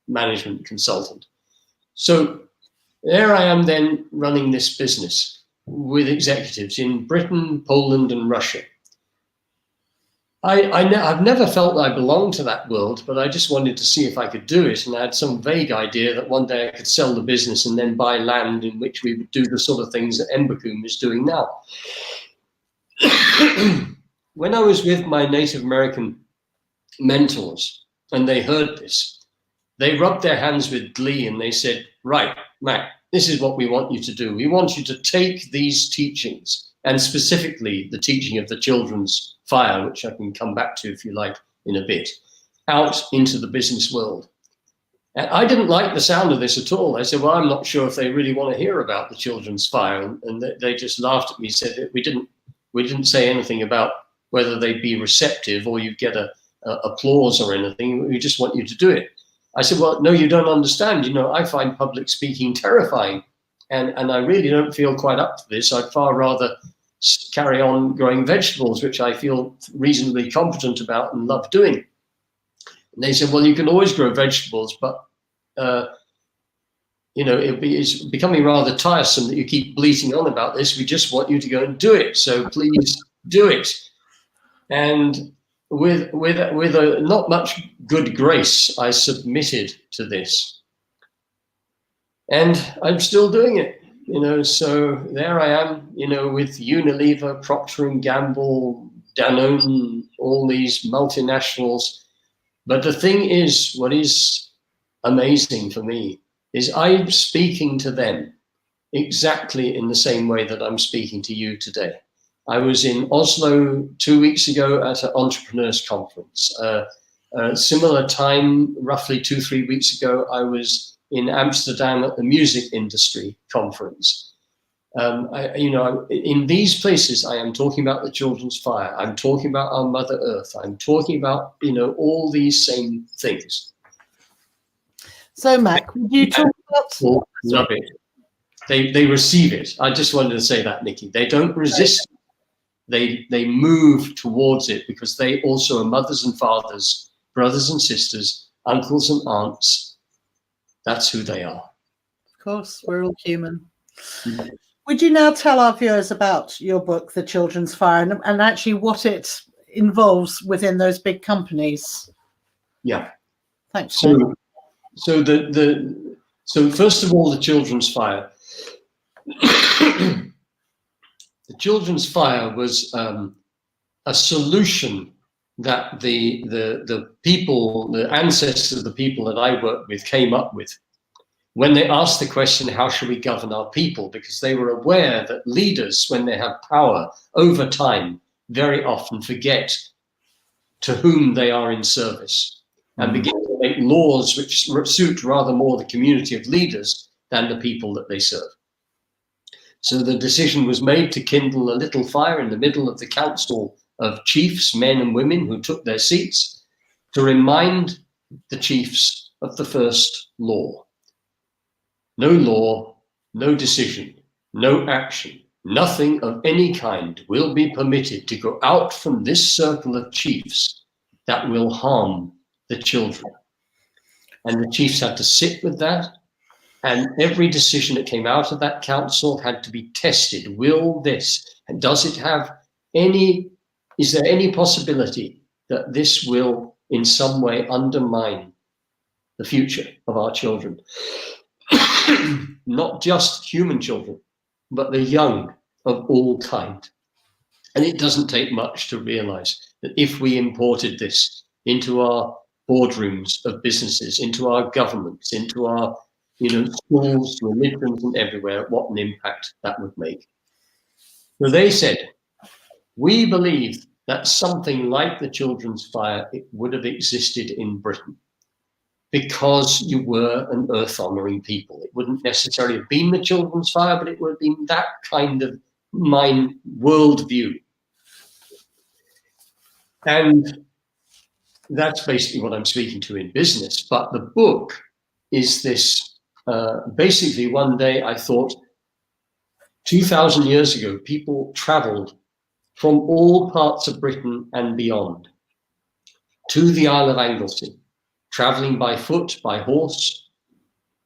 management consultant. So there I am then running this business with executives in Britain, Poland, and Russia. I've never felt I belonged to that world, but I just wanted to see if I could do it. And I had some vague idea that one day I could sell the business and then buy land in which we would do the sort of things that Embecombe is doing now. When I was with my Native American mentors and they heard this, they rubbed their hands with glee and they said, right, Mac, this is what we want you to do. We want you to take these teachings, and specifically the teaching of the Children's Fire, which I can come back to if you like in a bit, out into the business world. And I didn't like the sound of this at all. I said, well, I'm not sure if they really want to hear about the Children's Fire. And they just laughed at me, said we didn't say anything about whether they'd be receptive or you'd get a applause or anything. We just want you to do it. I said, well, no, you don't understand. I find public speaking terrifying. And I really don't feel quite up to this. I'd far rather carry on growing vegetables, which I feel reasonably competent about and love doing. And they said, well, you can always grow vegetables, but, it's becoming rather tiresome that you keep bleating on about this. We just want you to go and do it. So please do it. And with a not much good grace, I submitted to this. And I'm still doing it. So there I am, with Unilever, Procter & Gamble, Danone, all these multinationals. But the thing is, what is amazing for me is I'm speaking to them exactly in the same way that I'm speaking to you today. I was in Oslo 2 weeks ago at an entrepreneurs conference. A similar time, roughly 2-3 weeks ago, I was in Amsterdam at the music industry conference. In these places, I am talking about the Children's Fire. I'm talking about our Mother Earth. I'm talking about, all these same things. So, Mac, would you talk about... Love it. They receive it. I just wanted to say that, Nikki. They don't resist. They move towards it because they also are mothers and fathers, brothers and sisters, uncles and aunts. That's who they are. Of course, we're all human. Would you now tell our viewers about your book, The Children's Fire, and actually what it involves within those big companies? Yeah. Thanks. So first of all, The Children's Fire. The Children's Fire was a solution that the people, the ancestors of the people that I worked with came up with when they asked the question, how should we govern our people? Because they were aware that leaders, when they have power over time, very often forget to whom they are in service and begin to make laws which suit rather more the community of leaders than the people that they serve. So the decision was made to kindle a little fire in the middle of the council of chiefs, men and women who took their seats, to remind the chiefs of the first law. No law, no decision, no action, nothing of any kind will be permitted to go out from this circle of chiefs that will harm the children. And the chiefs had to sit with that, and every decision that came out of that council had to be tested. Will this, and does it have any, is there any possibility that this will in some way undermine the future of our children? Not just human children, but the young of all kind. And it doesn't take much to realize that if we imported this into our boardrooms of businesses, into our governments, into our schools, religions, and everywhere, what an impact that would make. So they said, we believe that something like the Children's Fire, it would have existed in Britain, because you were an earth-honoring people. It wouldn't necessarily have been the Children's Fire, but it would have been that kind of mind worldview. And that's basically what I'm speaking to in business. But the book is this, basically one day I thought, 2,000 years ago, people traveled from all parts of Britain and beyond to the Isle of Anglesey, traveling by foot, by horse,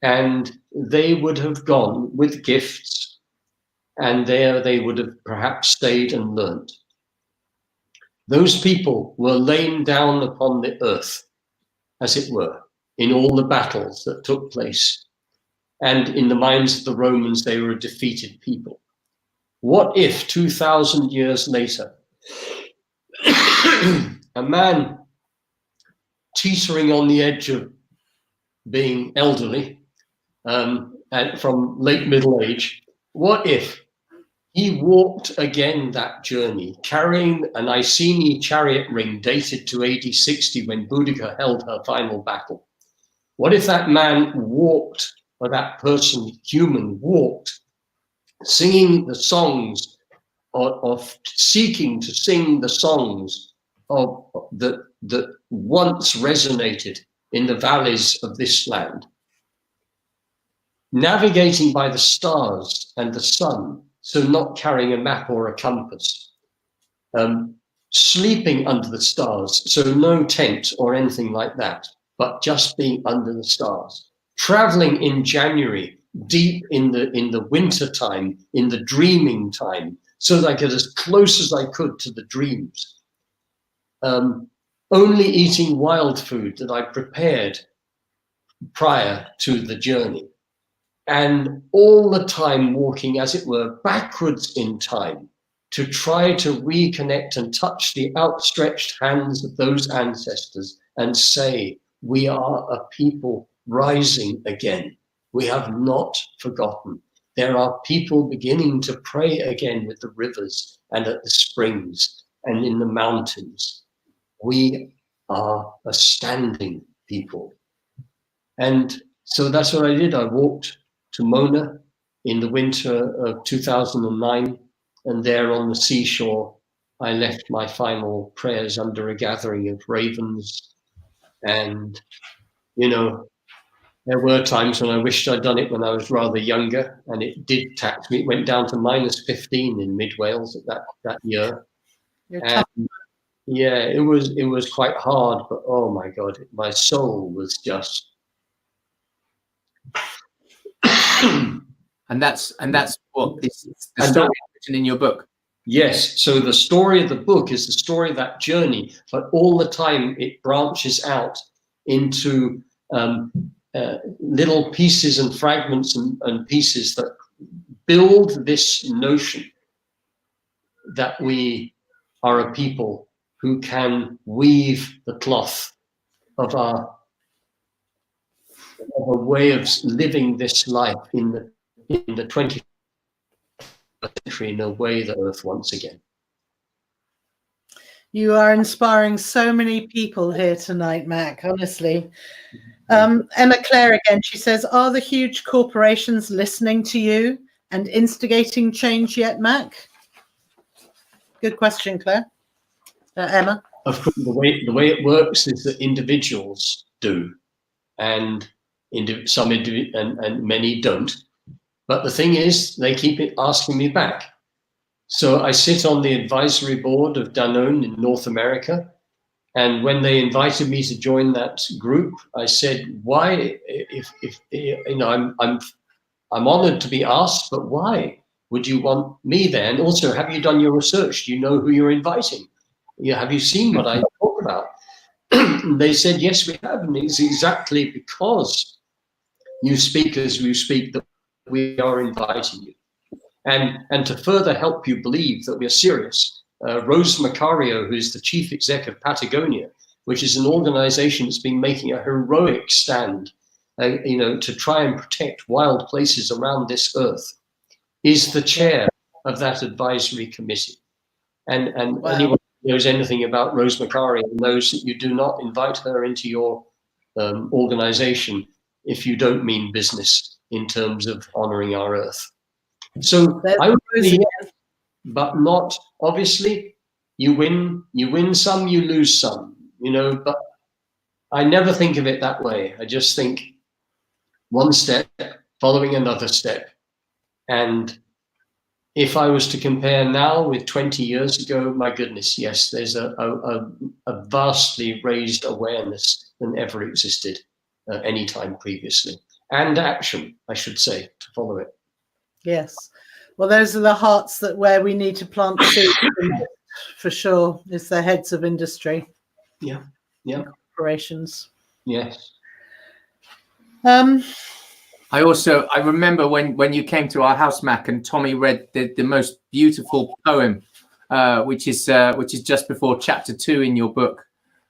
and they would have gone with gifts, and there they would have perhaps stayed and learnt. Those people were lain down upon the earth, as it were, in all the battles that took place. And in the minds of the Romans, they were a defeated people. What if 2,000 years later, a man teetering on the edge of being elderly, and from late middle age, what if he walked again that journey, carrying an Iceni chariot ring dated to AD 60 when Boudica held her final battle? What if that man walked, or that person, human, walked, singing the songs of seeking to sing the songs of that once resonated in the valleys of this land, navigating by the stars and the sun, so not carrying a map or a compass, sleeping under the stars, so no tent or anything like that, but just being under the stars, traveling in January, deep in the winter time, in the dreaming time, so that I get as close as I could to the dreams. Only eating wild food that I prepared prior to the journey, and all the time walking, as it were, backwards in time to try to reconnect and touch the outstretched hands of those ancestors and say, we are a people rising again. We have not forgotten. There are people beginning to pray again with the rivers and at the springs and in the mountains. We are a standing people. And so that's what I did. I walked to Mona in the winter of 2009, and there on the seashore, I left my final prayers under a gathering of ravens. And, There were times when I wished I'd done it when I was rather younger, and it did tax me. It went down to -15 in Mid Wales at that year. And yeah, it was quite hard, but oh my God, my soul was just. And that's what the story written in your book. Yes, so the story of the book is the story of that journey, but all the time it branches out into little pieces and fragments and pieces that build this notion that we are a people who can weave the cloth of a way of living this life in the 20th century in a way that Earth once again. You are inspiring so many people here tonight, Mac, honestly. Emma Claire again, she says, are the huge corporations listening to you and instigating change yet, Mac? Good question, Claire. Emma? Of course, the way it works is that individuals do, and many don't. But the thing is, they keep asking me back. So I sit on the advisory board of Danone in North America. And when they invited me to join that group, I said, why, if you know, I'm honored to be asked, but why would you want me there? And also, have you done your research? Do you know who you're inviting? Have you seen what I talk about? They said, yes, we have. And it's exactly because you speak as you speak that we are inviting you. And to further help you believe that we are serious, Rose Macario, who's the chief exec of Patagonia, which is an organization that's been making a heroic stand, to try and protect wild places around this earth, is the chair of that advisory committee. And wow. Anyone who knows anything about Rose Macario knows that you do not invite her into your organization if you don't mean business in terms of honoring our earth. So I would say yes, but not, obviously, you win some, you lose some, but I never think of it that way. I just think one step following another step. And if I was to compare now with 20 years ago, my goodness, yes, there's a vastly raised awareness than ever existed any time previously. And action, I should say, to follow it. Yes. Well, those are the hearts where we need to plant seeds for sure. It's the heads of industry. Yeah. Corporations. Yes. I remember when you came to our house, Mac, and Tommy read the most beautiful poem, which is just before chapter 2 in your book,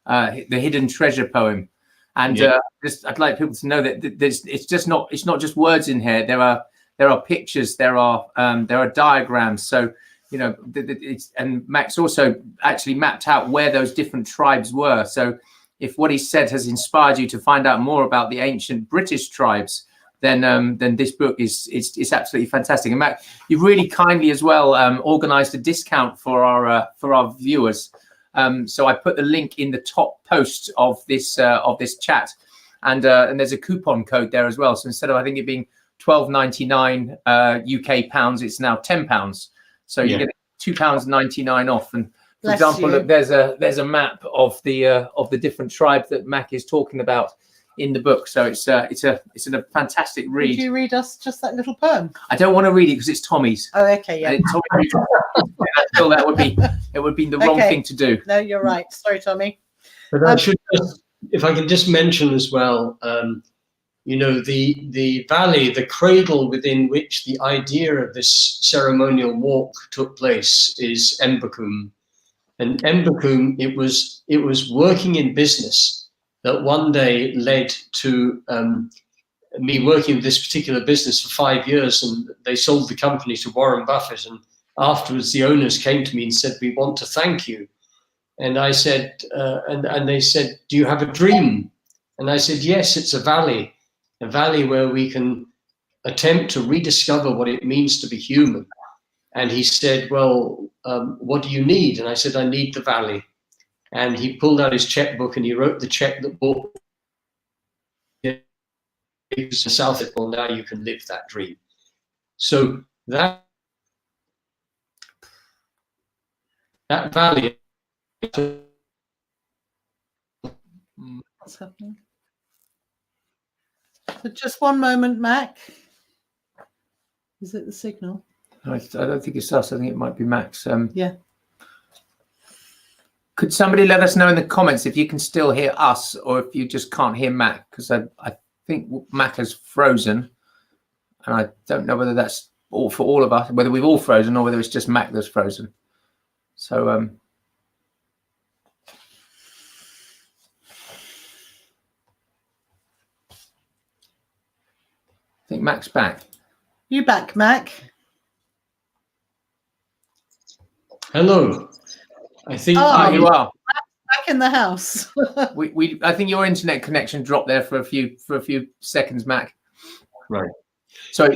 the Hidden Treasure poem. And I'd like people to know that it's not just words in here. There are pictures, there are diagrams. So and Max also actually mapped out where those different tribes were. So if what he said has inspired you to find out more about the ancient British tribes, then this book is absolutely fantastic. And Mac, you've really kindly as well organised a discount for our viewers. So I put the link in the top post of this chat, and there's a coupon code there as well. So instead of, I think, it being £12.99 UK pounds, it's now £10. So you get £2.99 off. And for example, look, there's a map of the different tribes that Mac is talking about in the book. So it's a fantastic read. Could you read us just that little poem? I don't want to read it because it's Tommy's. Oh, okay, yeah. Tommy, I feel it would be the wrong thing to do. No, you're right. Sorry, Tommy. But I should if I can just mention as well, the valley, the cradle within which the idea of this ceremonial walk took place is Embecombe. And Embecombe, it was working in business that one day led to me working with this particular business for 5 years, and they sold the company to Warren Buffett. And afterwards, the owners came to me and said, "We want to thank you." And I said, and they said, "Do you have a dream?" And I said, "Yes, it's a valley where we can attempt to rediscover what it means to be human." And he said, "Well, what do you need?" And I said, "I need the valley." And he pulled out his checkbook and he wrote the check that bought acres to south of it, well, now you can live that dream. So that valley. What's happening? So just one moment, Mac. Is it the signal? I don't think it's us. I think it might be Max. Yeah. Could somebody let us know in the comments if you can still hear us or if you just can't hear Mac? Because I think Mac has frozen, and I don't know whether that's all for all of us, whether we've all frozen or whether it's just Mac that's frozen. So I think Mac's back. You back, Mac? Hello. I think you are back in the house. I think your internet connection dropped there for a few seconds, Mac. Right. So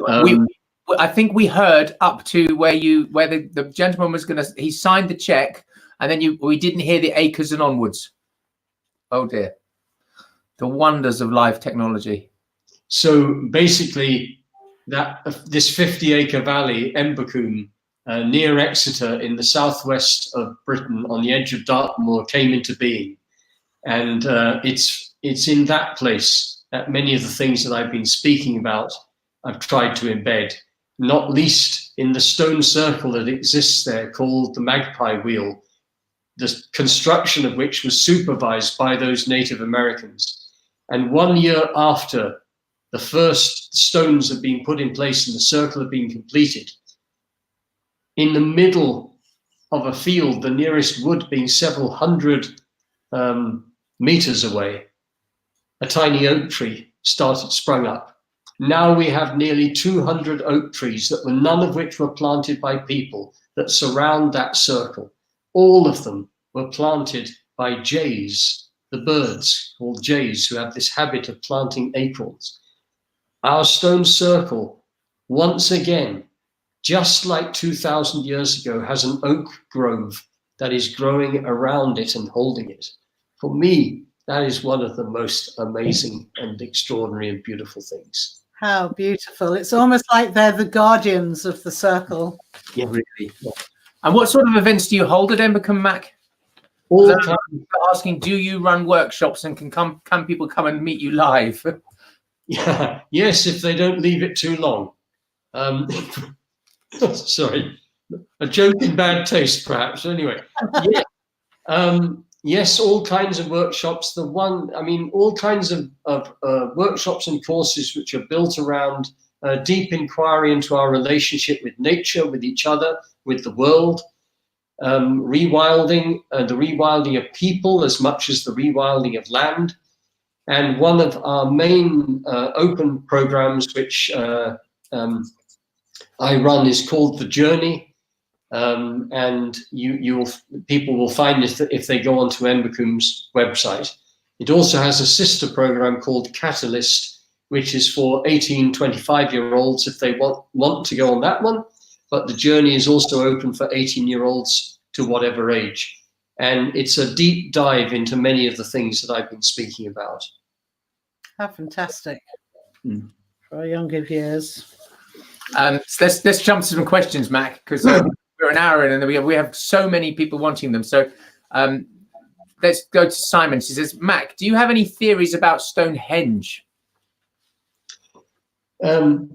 I think we heard up to where the gentleman was he signed the check, and then we didn't hear the acres and onwards. Oh dear. The wonders of live technology. So basically, this 50-acre valley, Embecombe, near Exeter in the southwest of Britain, on the edge of Dartmoor, came into being, and it's in that place that many of the things that I've been speaking about I've tried to embed, not least in the stone circle that exists there called the Magpie Wheel, the construction of which was supervised by those Native Americans. And 1 year after the first stones had been put in place and the circle had been completed, in the middle of a field, the nearest wood being several hundred meters away, a tiny oak tree sprung up. Now we have nearly 200 oak trees, none of which were planted by people, that surround that circle. All of them were planted by jays, the birds called jays, who have this habit of planting acorns. Our stone circle, once again, just like 2,000 years ago, has an oak grove that is growing around it and holding it. For me, that is one of the most amazing and extraordinary and beautiful things. How beautiful. It's almost like they're the guardians of the circle. Yeah, really. Yeah. And what sort of events do you hold at Embecombe, Mac? All asking, do you run workshops, and can people come and meet you live? Yeah, yes, if they don't leave it too long. Sorry, a joke in bad taste, perhaps. Anyway, yeah. Yes, all kinds of workshops. All kinds of workshops and courses which are built around deep inquiry into our relationship with nature, with each other, with the world, rewilding, the rewilding of people as much as the rewilding of land. And one of our main open programs, which I run, is called The Journey. And people will find it if they go onto Embecombe's website. It also has a sister program called Catalyst, which is for 18, 25-year-olds if they want to go on that one. But The Journey is also open for 18-year-olds to whatever age. And it's a deep dive into many of the things that I've been speaking about. How fantastic for our younger years. So let's jump to some questions, Mac, because we're an hour in and we have so many people wanting them. So let's go to Simon. She says, Mac, do you have any theories about Stonehenge? None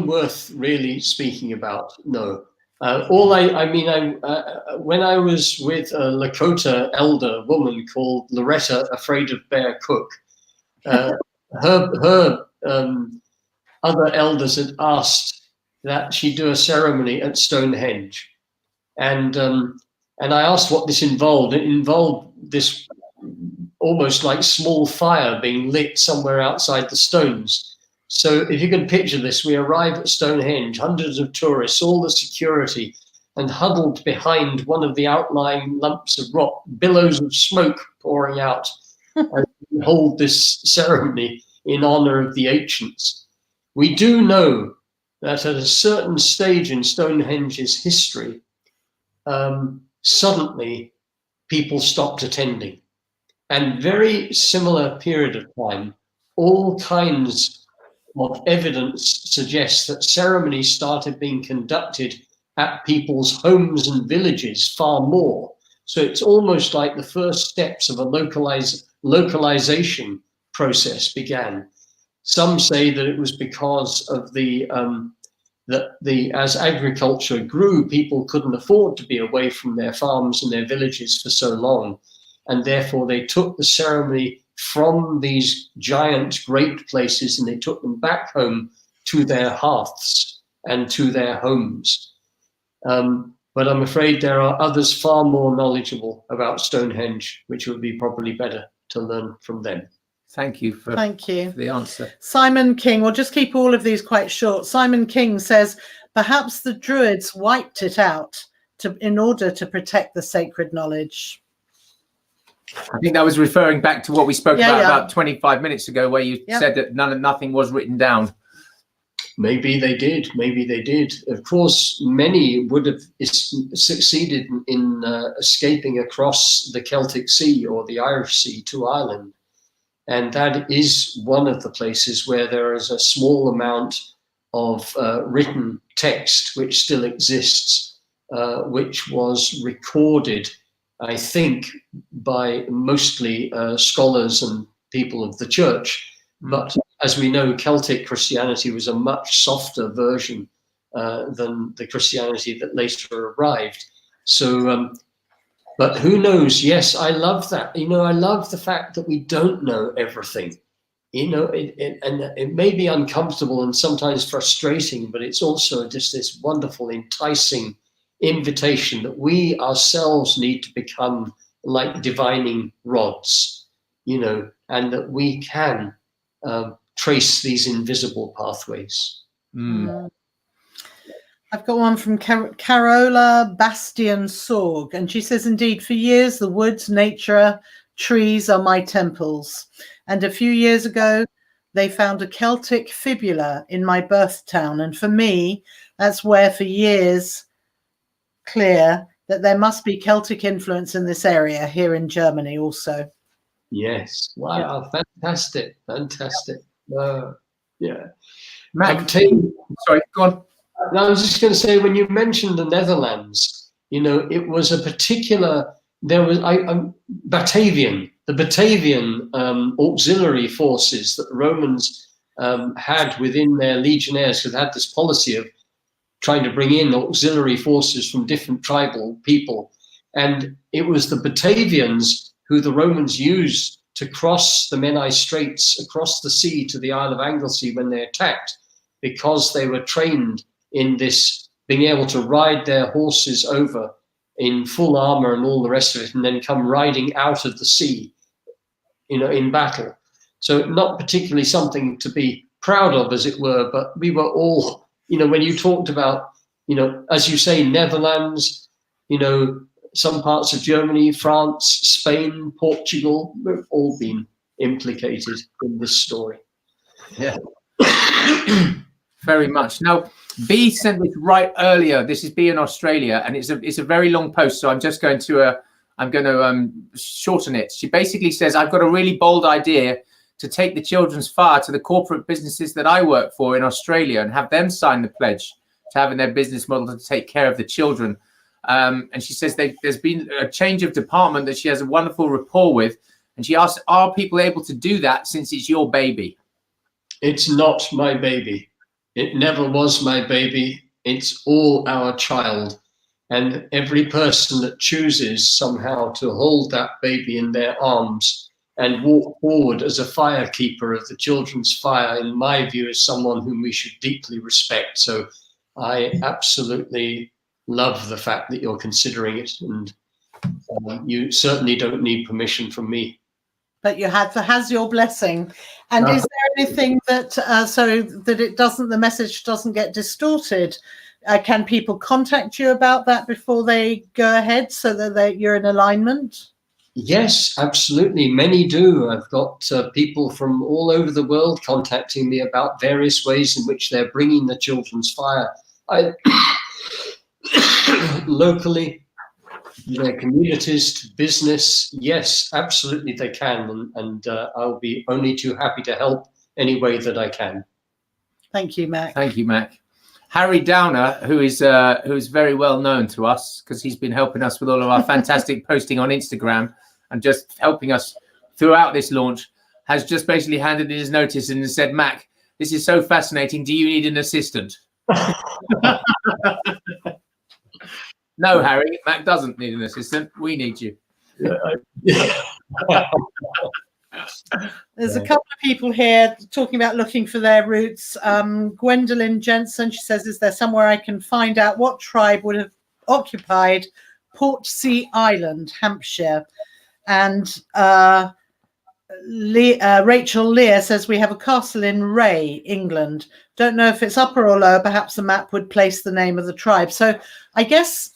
worth really speaking about. No. When I was with a Lakota elder woman called Loretta Afraid of Bear Cook, her other elders had asked that she do a ceremony at Stonehenge, and I asked what this involved. It involved this almost like small fire being lit somewhere outside the stones. So if you can picture this, we arrive at Stonehenge, hundreds of tourists, all the security, and huddled behind one of the outlying lumps of rock, billows of smoke pouring out, and we hold this ceremony in honor of the ancients. We do know that at a certain stage in Stonehenge's history, suddenly people stopped attending. And very similar period of time, all kinds of evidence suggests that ceremonies started being conducted at people's homes and villages far more. So it's almost like the first steps of a localization process began. Some say that it was because of as agriculture grew, people couldn't afford to be away from their farms and their villages for so long. And therefore they took the ceremony from these giant great places and they took them back home to their hearths and to their homes. But I'm afraid there are others far more knowledgeable about Stonehenge, which would be probably better to learn from them. Thank you for the answer. Simon King, we'll just keep all of these quite short. Simon King says, perhaps the Druids wiped it out in order to protect the sacred knowledge. I think that was referring back to what we spoke about 25 minutes ago, where you said that nothing was written down. Maybe they did. Maybe they did. Of course, many would have succeeded in escaping across the Celtic Sea or the Irish Sea to Ireland. And that is one of the places where there is a small amount of written text which still exists, which was recorded, I think, by mostly scholars and people of the church. But as we know, Celtic Christianity was a much softer version than the Christianity that later arrived. So, but who knows? Yes, I love that. You know, I love the fact that we don't know everything. You know, and it may be uncomfortable and sometimes frustrating, but it's also just this wonderful, enticing invitation that we ourselves need to become like divining rods, you know, and that we can trace these invisible pathways. I've got one from Carola Bastian Sorg, and she says, indeed, for years, the woods, nature, trees are my temples. And a few years ago, they found a Celtic fibula in my birth town. And for me, that's where for years, clear that there must be Celtic influence in this area here in Germany also. Yes. Wow. Yeah. Fantastic. Fantastic. Yeah. Matt, sorry, go on. I was just going to say, when you mentioned the Netherlands, you know, it was a particular, there was Batavian, the Batavian auxiliary forces that the Romans had within their legionnaires, who had this policy of trying to bring in auxiliary forces from different tribal people. And it was the Batavians who the Romans used to cross the Menai Straits across the sea to the Isle of Anglesey when they attacked, because they were trained in this, being able to ride their horses over in full armor and all the rest of it, and then come riding out of the sea, you know, in battle. So not particularly something to be proud of, as it were, but we were all, you know, when you talked about, you know, as you say, Netherlands, you know, some parts of Germany, France, Spain, Portugal, we've all been implicated in this story. Yeah. Very much. Now, B sent this right earlier. This is B in Australia, and it's a very long post, so I'm just going to shorten it. She basically says, I've got a really bold idea to take the children's fire to the corporate businesses that I work for in Australia and have them sign the pledge to having their business model to take care of the children. And she says there's been a change of department that she has a wonderful rapport with, and she asks, are people able to do that since it's your baby? It's not my baby. It never was my baby. It's all our child. And every person that chooses somehow to hold that baby in their arms and walk forward as a firekeeper of the children's fire, in my view, is someone whom we should deeply respect. So I absolutely love the fact that you're considering it, and you certainly don't need permission from me. But you has your blessing. And is there anything that so that it doesn't, the message doesn't get distorted? Can people contact you about that before they go ahead, so that you're in alignment? Yes, absolutely. Many do. I've got people from all over the world contacting me about various ways in which they're bringing the children's fire locally, their communities, to business. Yes, absolutely they can, and I'll be only too happy to help any way that I can. Thank you, Mac. Thank you, Mac. Harry Downer, who is very well known to us because he's been helping us with all of our fantastic posting on Instagram and just helping us throughout this launch, has just basically handed in his notice and said, Mac, this is so fascinating. Do you need an assistant? No, Harry, Mac doesn't need an assistant. We need you. There's a couple of people here talking about looking for their roots. Gwendolyn Jensen, she says, is there somewhere I can find out what tribe would have occupied Portsea Island, Hampshire? And Rachel Lear says, we have a castle in Ray, England. Don't know if it's upper or lower. Perhaps the map would place the name of the tribe. So I guess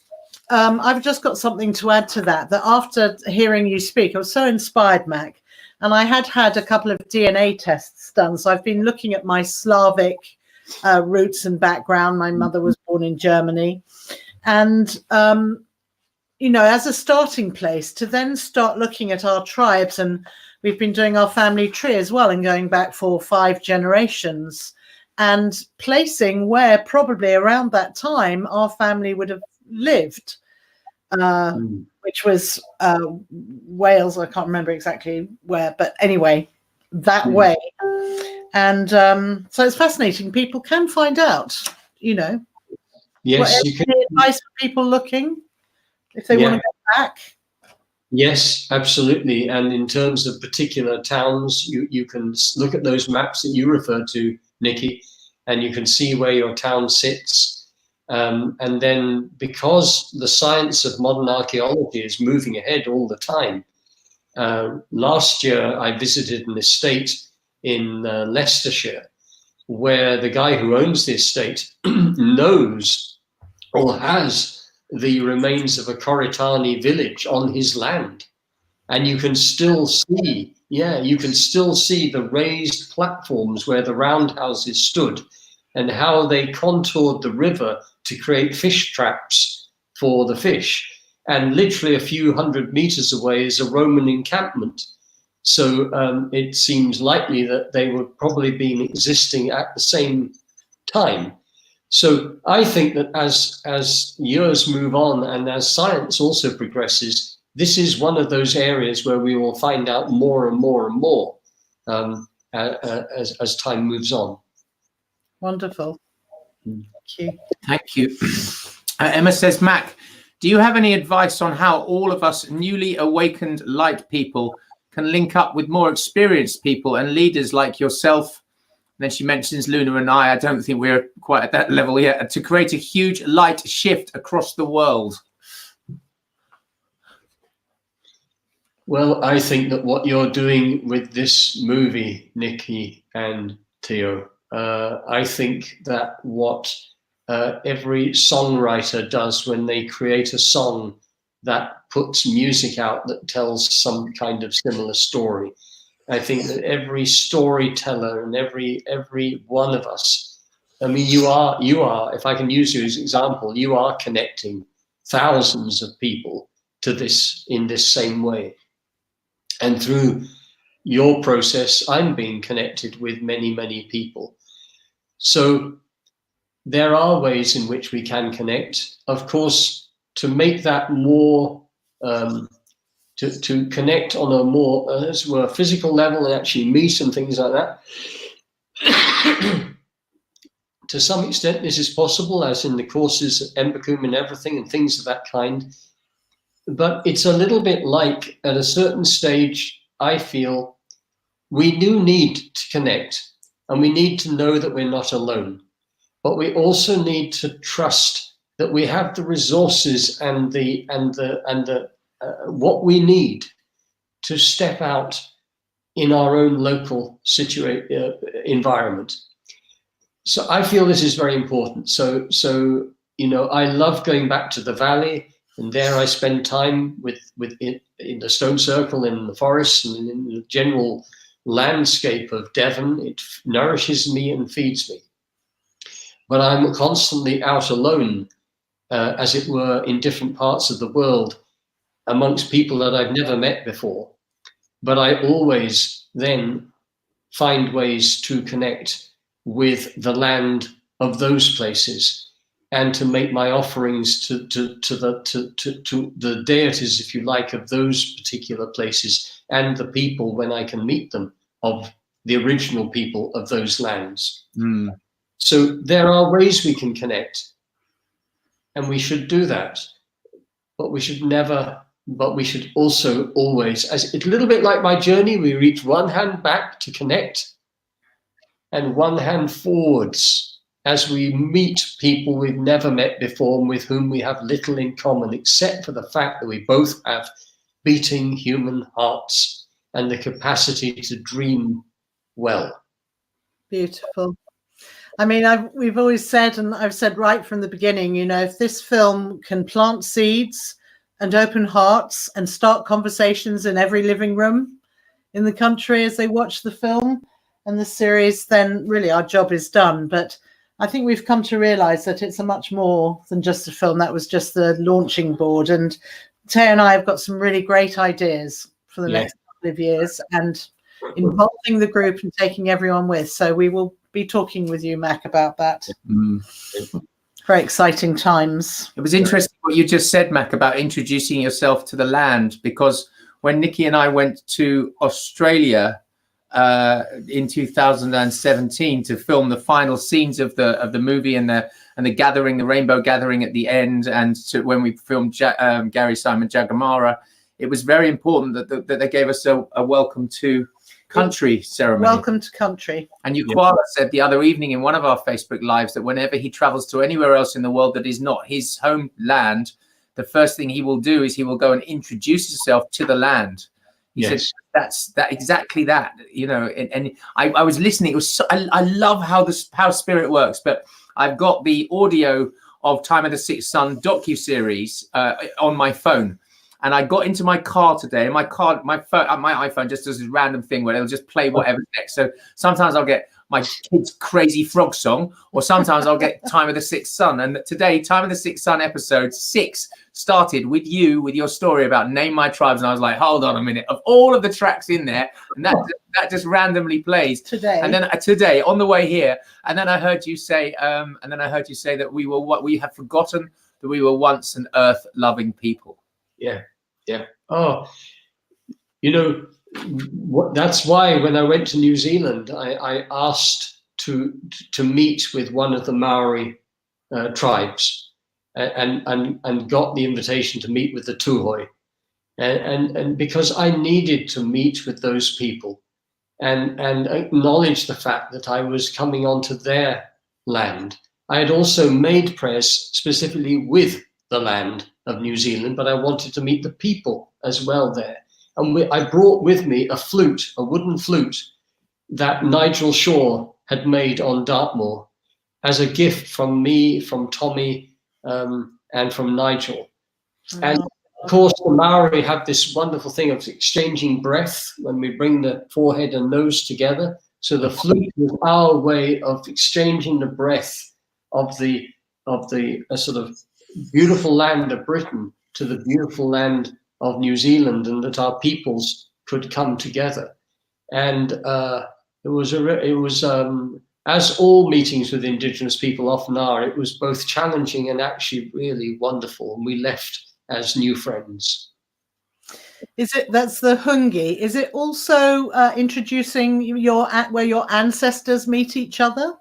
I've just got something to add to that, that after hearing you speak, I was so inspired, Mac. And I had a couple of DNA tests done. So I've been looking at my Slavic roots and background. My mother was born in Germany. And, you know, as a starting place to then start looking at our tribes, and we've been doing our family tree as well and going back 4 or 5 generations and placing where probably around that time our family would have lived. Which was Wales. I can't remember exactly where, but anyway, that way. And so it's fascinating. People can find out, you know. Yes, you can. Advice for people looking if they want to go back. Yes, absolutely. And in terms of particular towns, you can look at those maps that you referred to, Nikki, and you can see where your town sits. And then, because the science of modern archaeology is moving ahead all the time, last year I visited an estate in Leicestershire, where the guy who owns the estate knows or has the remains of a Koritani village on his land. And you can still see, you can still see the raised platforms where the roundhouses stood and how they contoured the river to create fish traps for the fish. And literally a few hundred meters away is a Roman encampment. So it seems likely that they were probably been existing at the same time. So I think that as years move on and as science also progresses, this is one of those areas where we will find out more and more and more as time moves on. Wonderful. Thank you. Thank you. Emma says, Mac, do you have any advice on how all of us newly awakened light people can link up with more experienced people and leaders like yourself? And then she mentions Luna and I don't think we're quite at that level yet, to create a huge light shift across the world. Well, I think that what you're doing with this movie, Nikki and Theo, I think that what every songwriter does when they create a song that puts music out that tells some kind of similar story. I think that every storyteller and every one of us, I mean, you are, if I can use you as an example, you are connecting thousands of people to this in this same way. And through your process, I'm being connected with many, many people. So there are ways in which we can connect. Of course, to make that more, to connect on a more, as it were, physical level and actually meet and things like that. To some extent, this is possible, as in the courses at Embecombe and everything and things of that kind. But it's a little bit like, at a certain stage, I feel we do need to connect, and we need to know that we're not alone. But we also need to trust that we have the resources and the what we need to step out in our own local environment. So I feel this is very important. So you know, I love going back to the valley, and there I spend time with in the stone circle, in the forest, and in the general landscape of Devon. It nourishes me and feeds me. But I'm constantly out alone, as it were, in different parts of the world, amongst people that I've never met before. But I always then find ways to connect with the land of those places and to make my offerings to the deities, if you like, of those particular places and the people when I can meet them, of the original people of those lands. So there are ways we can connect, and we should do that, but we should also always, as it's a little bit like my journey, we reach one hand back to connect and one hand forwards as we meet people we've never met before and with whom we have little in common, except for the fact that we both have beating human hearts and the capacity to dream well. Beautiful. I mean, we've always said, and I've said right from the beginning, you know, if this film can plant seeds and open hearts and start conversations in every living room in the country as they watch the film and the series, then really our job is done. But I think we've come to realize that it's a much more than just a film. That was just the launching board. And Tay and I have got some really great ideas for the next couple of years, and involving the group and taking everyone with. So we will be talking with you, Mac, about that. Very exciting times. It was interesting what you just said, Mac, about introducing yourself to the land, because when Nikki and I went to Australia in 2017 to film the final scenes of the movie and the gathering, the rainbow gathering at the end, and when we filmed Gary Simon Jagamara, it was very important that they gave us a welcome to country ceremony. Welcome to country. And Yukwala said the other evening in one of our Facebook lives that whenever he travels to anywhere else in the world that is not his homeland, the first thing he will do is he will go and introduce himself to the land. He said that's exactly that, you know. And I was listening. It was I love how spirit works. But I've got the audio of Time of the Sixth Sun docu-series on my phone. And I got into my car today, and my iPhone just does this random thing where it'll just play whatever's next. So sometimes I'll get my kid's Crazy Frog song, or sometimes I'll get Time of the Sixth Sun. And today, Time of the Sixth Sun episode 6 started with you, with your story about Name My Tribes. And I was like, hold on a minute, of all of the tracks in there, and that just randomly plays today. And then today on the way here, and then I heard you say, that we have forgotten that we were once an earth-loving people. Yeah. Oh, you know, that's why when I went to New Zealand, I asked to meet with one of the Maori tribes, and got the invitation to meet with the Tuhoi, and because I needed to meet with those people and acknowledge the fact that I was coming onto their land. I had also made prayers specifically with the land of New Zealand, but I wanted to meet the people as well there. And I brought with me a wooden flute that Nigel Shaw had made on Dartmoor as a gift from me, from Tommy, and from Nigel. And of course, the Maori have this wonderful thing of exchanging breath when we bring the forehead and nose together. So the flute was our way of exchanging the breath of the sort of beautiful land of Britain to the beautiful land of New Zealand, and that our peoples could come together. And it was as all meetings with Indigenous people often are, it was both challenging and actually really wonderful. And we left as new friends. That's the Hungi? Is it also introducing where your ancestors meet each other?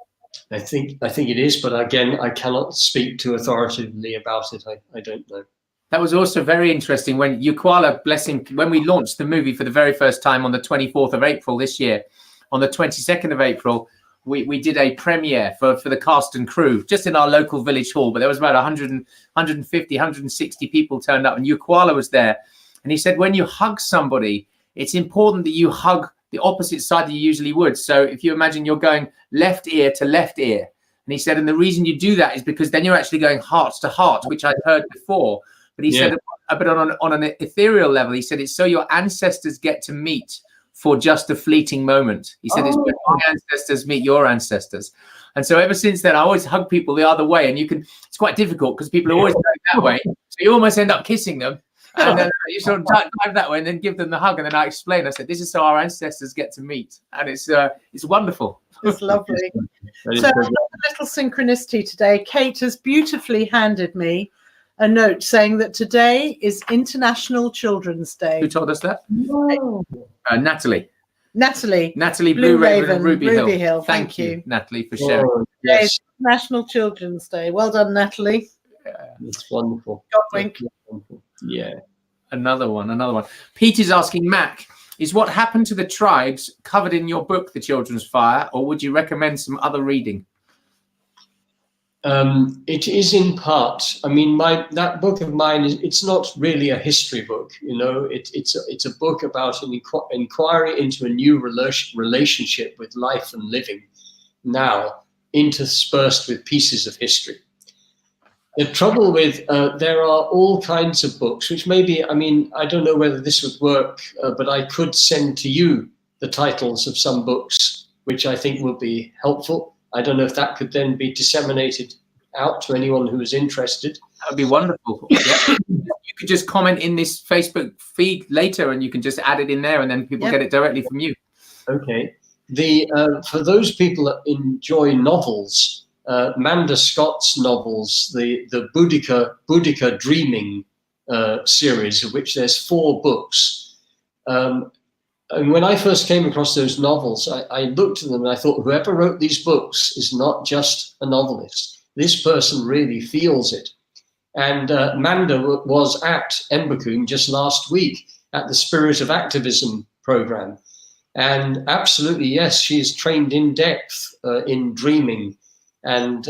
I think it is, but again, I cannot speak too authoritatively about it. I don't know. That was also very interesting when Yukwala, bless him, when we launched the movie for the very first time on the 24th of April this year, on the 22nd of April, we did a premiere for the cast and crew just in our local village hall. But there was about 150, 160 people turned up, and Yukwala was there. And he said, when you hug somebody, it's important that you hug the opposite side that you usually would. So if you imagine you're going left ear to left ear, and he said, and the reason you do that is because then you're actually going heart to heart, which I'd heard before. But he said, but on an ethereal level, he said it's so your ancestors get to meet for just a fleeting moment. He said it's when your ancestors meet your ancestors. And so ever since then, I always hug people the other way, and it's quite difficult because people are always going that way. So you almost end up kissing them. And then You sort of dive that way and then give them the hug, and then I explain. I said, "This is so our ancestors get to meet," and it's wonderful. It's lovely. So a little synchronicity today. Kate has beautifully handed me a note saying that today is International Children's Day. Who told us that? Whoa. Natalie. Natalie, Blue Raven, Ruby Hill. Thank you, Natalie, for sharing. Yes. National Children's Day. Well done, Natalie. It's wonderful. God wink. Wonderful. Yeah. Another one. Pete is asking, Mac, is what happened to the tribes covered in your book, The Children's Fire, or would you recommend some other reading? It is in part. I mean, that book of mine it's not really a history book. You know, it's a book about an inquiry into a new relationship with life and living, now interspersed with pieces of history. The trouble with there are all kinds of books, which maybe, I mean, I don't know whether this would work, but I could send to you the titles of some books, which I think would be helpful. I don't know if that could then be disseminated out to anyone who is interested. That would be wonderful. Yeah. You could just comment in this Facebook feed later, and you can just add it in there, and then people get it directly from you. Okay. For those people that enjoy novels, Manda Scott's novels, the Boudica Dreaming series, of which there's 4 books. And when I first came across those novels, I looked at them and I thought, whoever wrote these books is not just a novelist. This person really feels it. And Manda was at Embecombe just last week at the Spirit of Activism program. And absolutely, yes, she is trained in depth in dreaming. And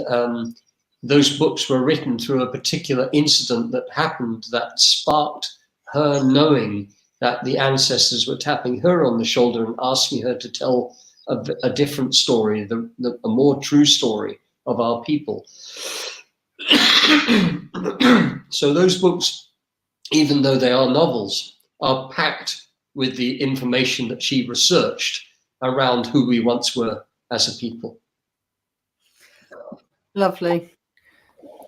those books were written through a particular incident that happened that sparked her knowing that the ancestors were tapping her on the shoulder and asking her to tell a different story, a more true story of our people. So those books, even though they are novels, are packed with the information that she researched around who we once were as a people. Lovely.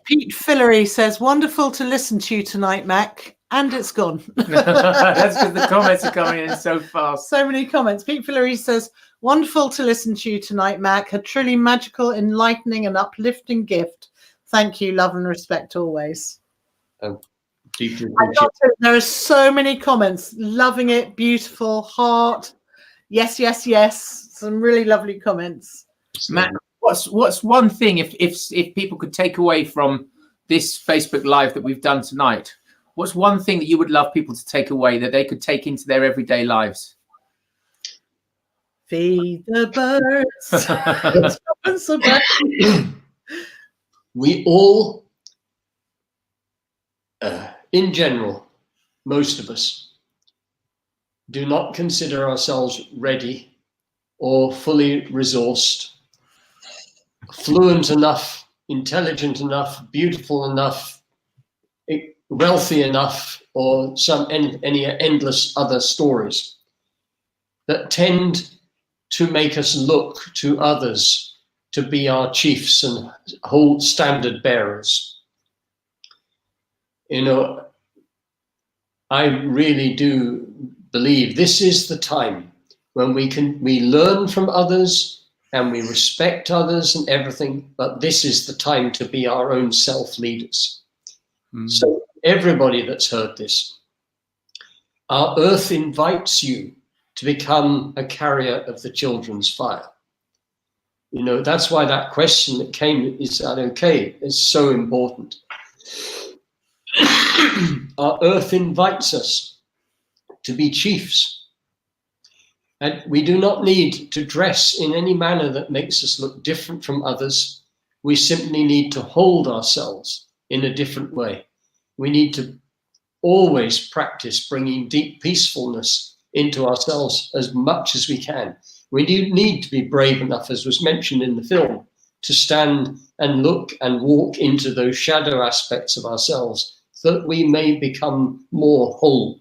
Pete Fillery says, wonderful to listen to you tonight, Mac. And it's gone. That's because the comments are coming in so fast. So many comments. Pete Fillery says, wonderful to listen to you tonight, Mac. A truly magical, enlightening and uplifting gift. Thank you. Love and respect always. There are so many comments. Loving it. Beautiful. Heart. Yes, yes, yes. Some really lovely comments. Mac, what's one thing if people could take away from this Facebook Live that we've done tonight? What's one thing that you would love people to take away that they could take into their everyday lives? Feed the birds. We all, in general, most of us, do not consider ourselves ready or fully resourced, fluent enough, intelligent enough, beautiful enough, wealthy enough, or any endless other stories that tend to make us look to others to be our chiefs and whole standard bearers. You know, I really do believe this is the time when we learn from others and we respect others and everything, but this is the time to be our own self-leaders. So everybody that's heard this, our earth invites you to become a carrier of the children's fire. You know, that's why that question that came, is that okay, is so important. Our earth invites us to be chiefs. And we do not need to dress in any manner that makes us look different from others. We simply need to hold ourselves in a different way. We need to always practice bringing deep peacefulness into ourselves as much as we can. We do need to be brave enough, as was mentioned in the film, to stand and look and walk into those shadow aspects of ourselves so that we may become more whole.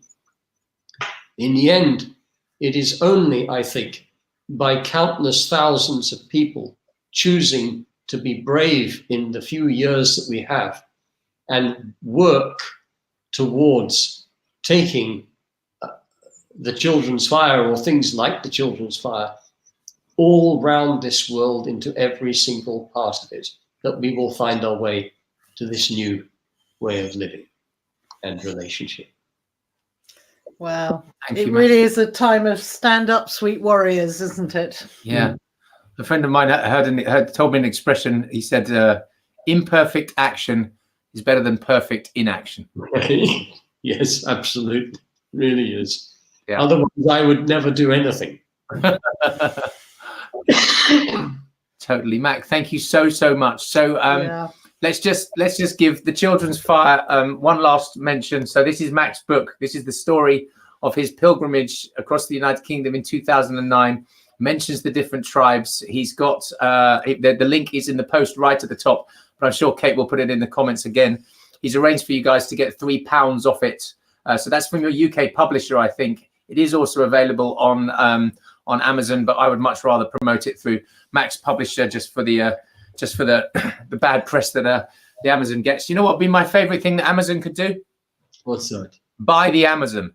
In the end, it is only, I think, by countless thousands of people choosing to be brave in the few years that we have and work towards taking the Children's Fire or things like the Children's Fire all round this world into every single part of it, that we will find our way to this new way of living and relationship. Wow. Thank It you, really is a time of stand up, sweet warriors, isn't it? Yeah. A friend of mine told me an expression. He said, imperfect action is better than perfect inaction. Yes, absolutely. Really is. Yeah. Otherwise, I would never do anything. Totally. Mac, thank you so much. So let's just give the Children's Fire one last mention. So this is Mac's book. This is the story of his pilgrimage across the United Kingdom in 2009. Mentions the different tribes. He's got the link is in the post right at the top, but I'm sure Kate will put it in the comments again. He's arranged for you guys to get £3 off it. So that's from your UK publisher, I think. It is also available on Amazon, but I would much rather promote it through Mac's publisher just for the the bad press that the Amazon gets. You know what would be my favorite thing that Amazon could do? What's that? Buy the Amazon.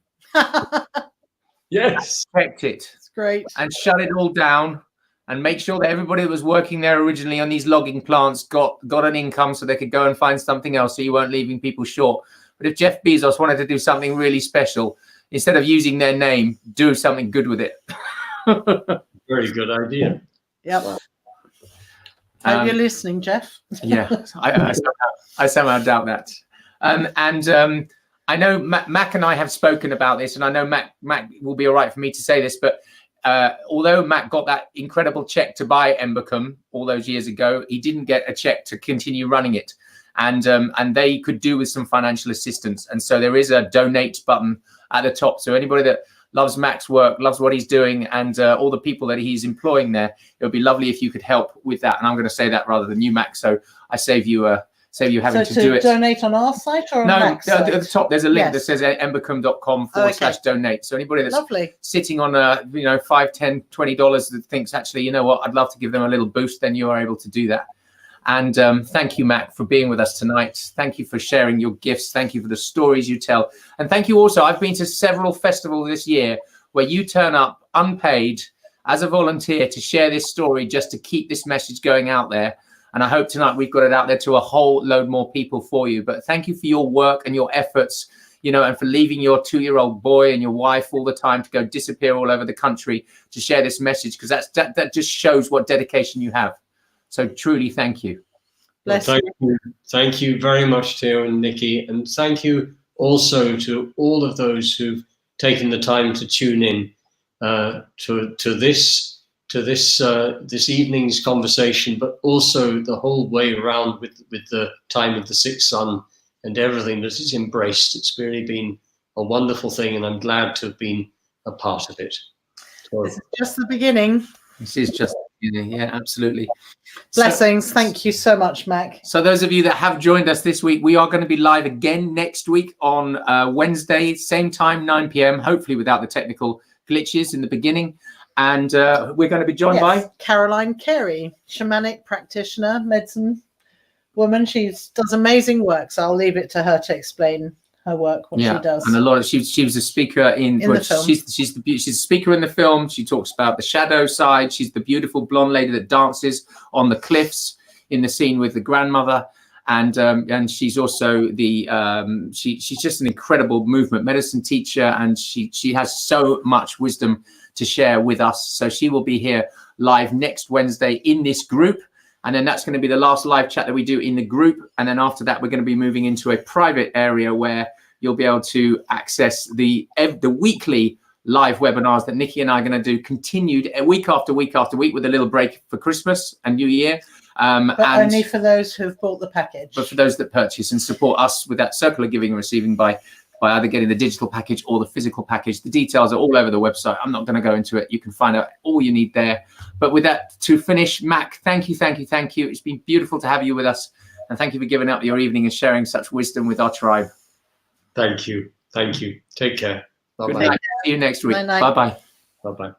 Yes. Protect it. It's great. And shut it all down and make sure that everybody that was working there originally on these logging plants got an income so they could go and find something else, so you weren't leaving people short. But if Jeff Bezos wanted to do something really special, instead of using their name, do something good with it. Very good idea. Yep. Hope you're listening, Jeff. Yeah, I somehow doubt that. I know Mac and I have spoken about this, and I know Mac will be all right for me to say this, but although Mac got that incredible check to buy Embecombe all those years ago, he didn't get a check to continue running it. And they could do with some financial assistance. And so there is a donate button at the top. So anybody that loves Mac's work, loves what he's doing, and all the people that he's employing there, it would be lovely if you could help with that. And I'm going to say that rather than you, Mac. So I save you having to do it. Donate on our site or on Mac's site? At the top there's a link that says embecombe.com/donate. So anybody that's sitting on $5, $10, $20 that thinks, actually, you know what, I'd love to give them a little boost, then you are able to do that. And thank you, Mac, for being with us tonight. Thank you for sharing your gifts. Thank you for the stories you tell. And thank you also. I've been to several festivals this year where you turn up unpaid as a volunteer to share this story, just to keep this message going out there. And I hope tonight we've got it out there to a whole load more people for you. But thank you for your work and your efforts, and for leaving your 2-year-old boy and your wife all the time to go disappear all over the country to share this message, because that just shows what dedication you have. So truly, thank you. Thank you very much, Theo and Nikki, and thank you also to all of those who've taken the time to tune in to this evening's conversation, but also the whole way around with the time of the sixth son and everything that it's embraced. It's really been a wonderful thing, and I'm glad to have been a part of it. So, this is just the beginning. This is just the beginning. Yeah, absolutely. Blessings. Thank you so much, Mac. So those of you that have joined us this week, we are going to be live again next week on Wednesday, same time, 9 p.m, hopefully without the technical glitches in the beginning. And we're going to be joined by Caroline Carey, shamanic practitioner, medicine woman. She does amazing work. So I'll leave it to her to explain her work, what she does. And a lot of she was a speaker in the film. She's a speaker in the film. She talks about the shadow side. She's the beautiful blonde lady that dances on the cliffs in the scene with the grandmother. And she's also she's just an incredible movement medicine teacher, and she has so much wisdom to share with us. So she will be here live next Wednesday in this group, and then that's going to be the last live chat that we do in the group. And then after that, we're going to be moving into a private area where you'll be able to access the weekly live webinars that Nikki and I are going to do, continued week after week after week, with a little break for Christmas and New Year. But only for those who've bought the package. But for those that purchase and support us with that circle of giving and receiving by either getting the digital package or the physical package. The details are all over the website. I'm not going to go into it. You can find out all you need there. But with that, to finish, Mac, thank you. It's been beautiful to have you with us. And thank you for giving up your evening and sharing such wisdom with our tribe. Thank you. Take care. Bye-bye. Good night. See you next week. Bye-bye. Bye-bye.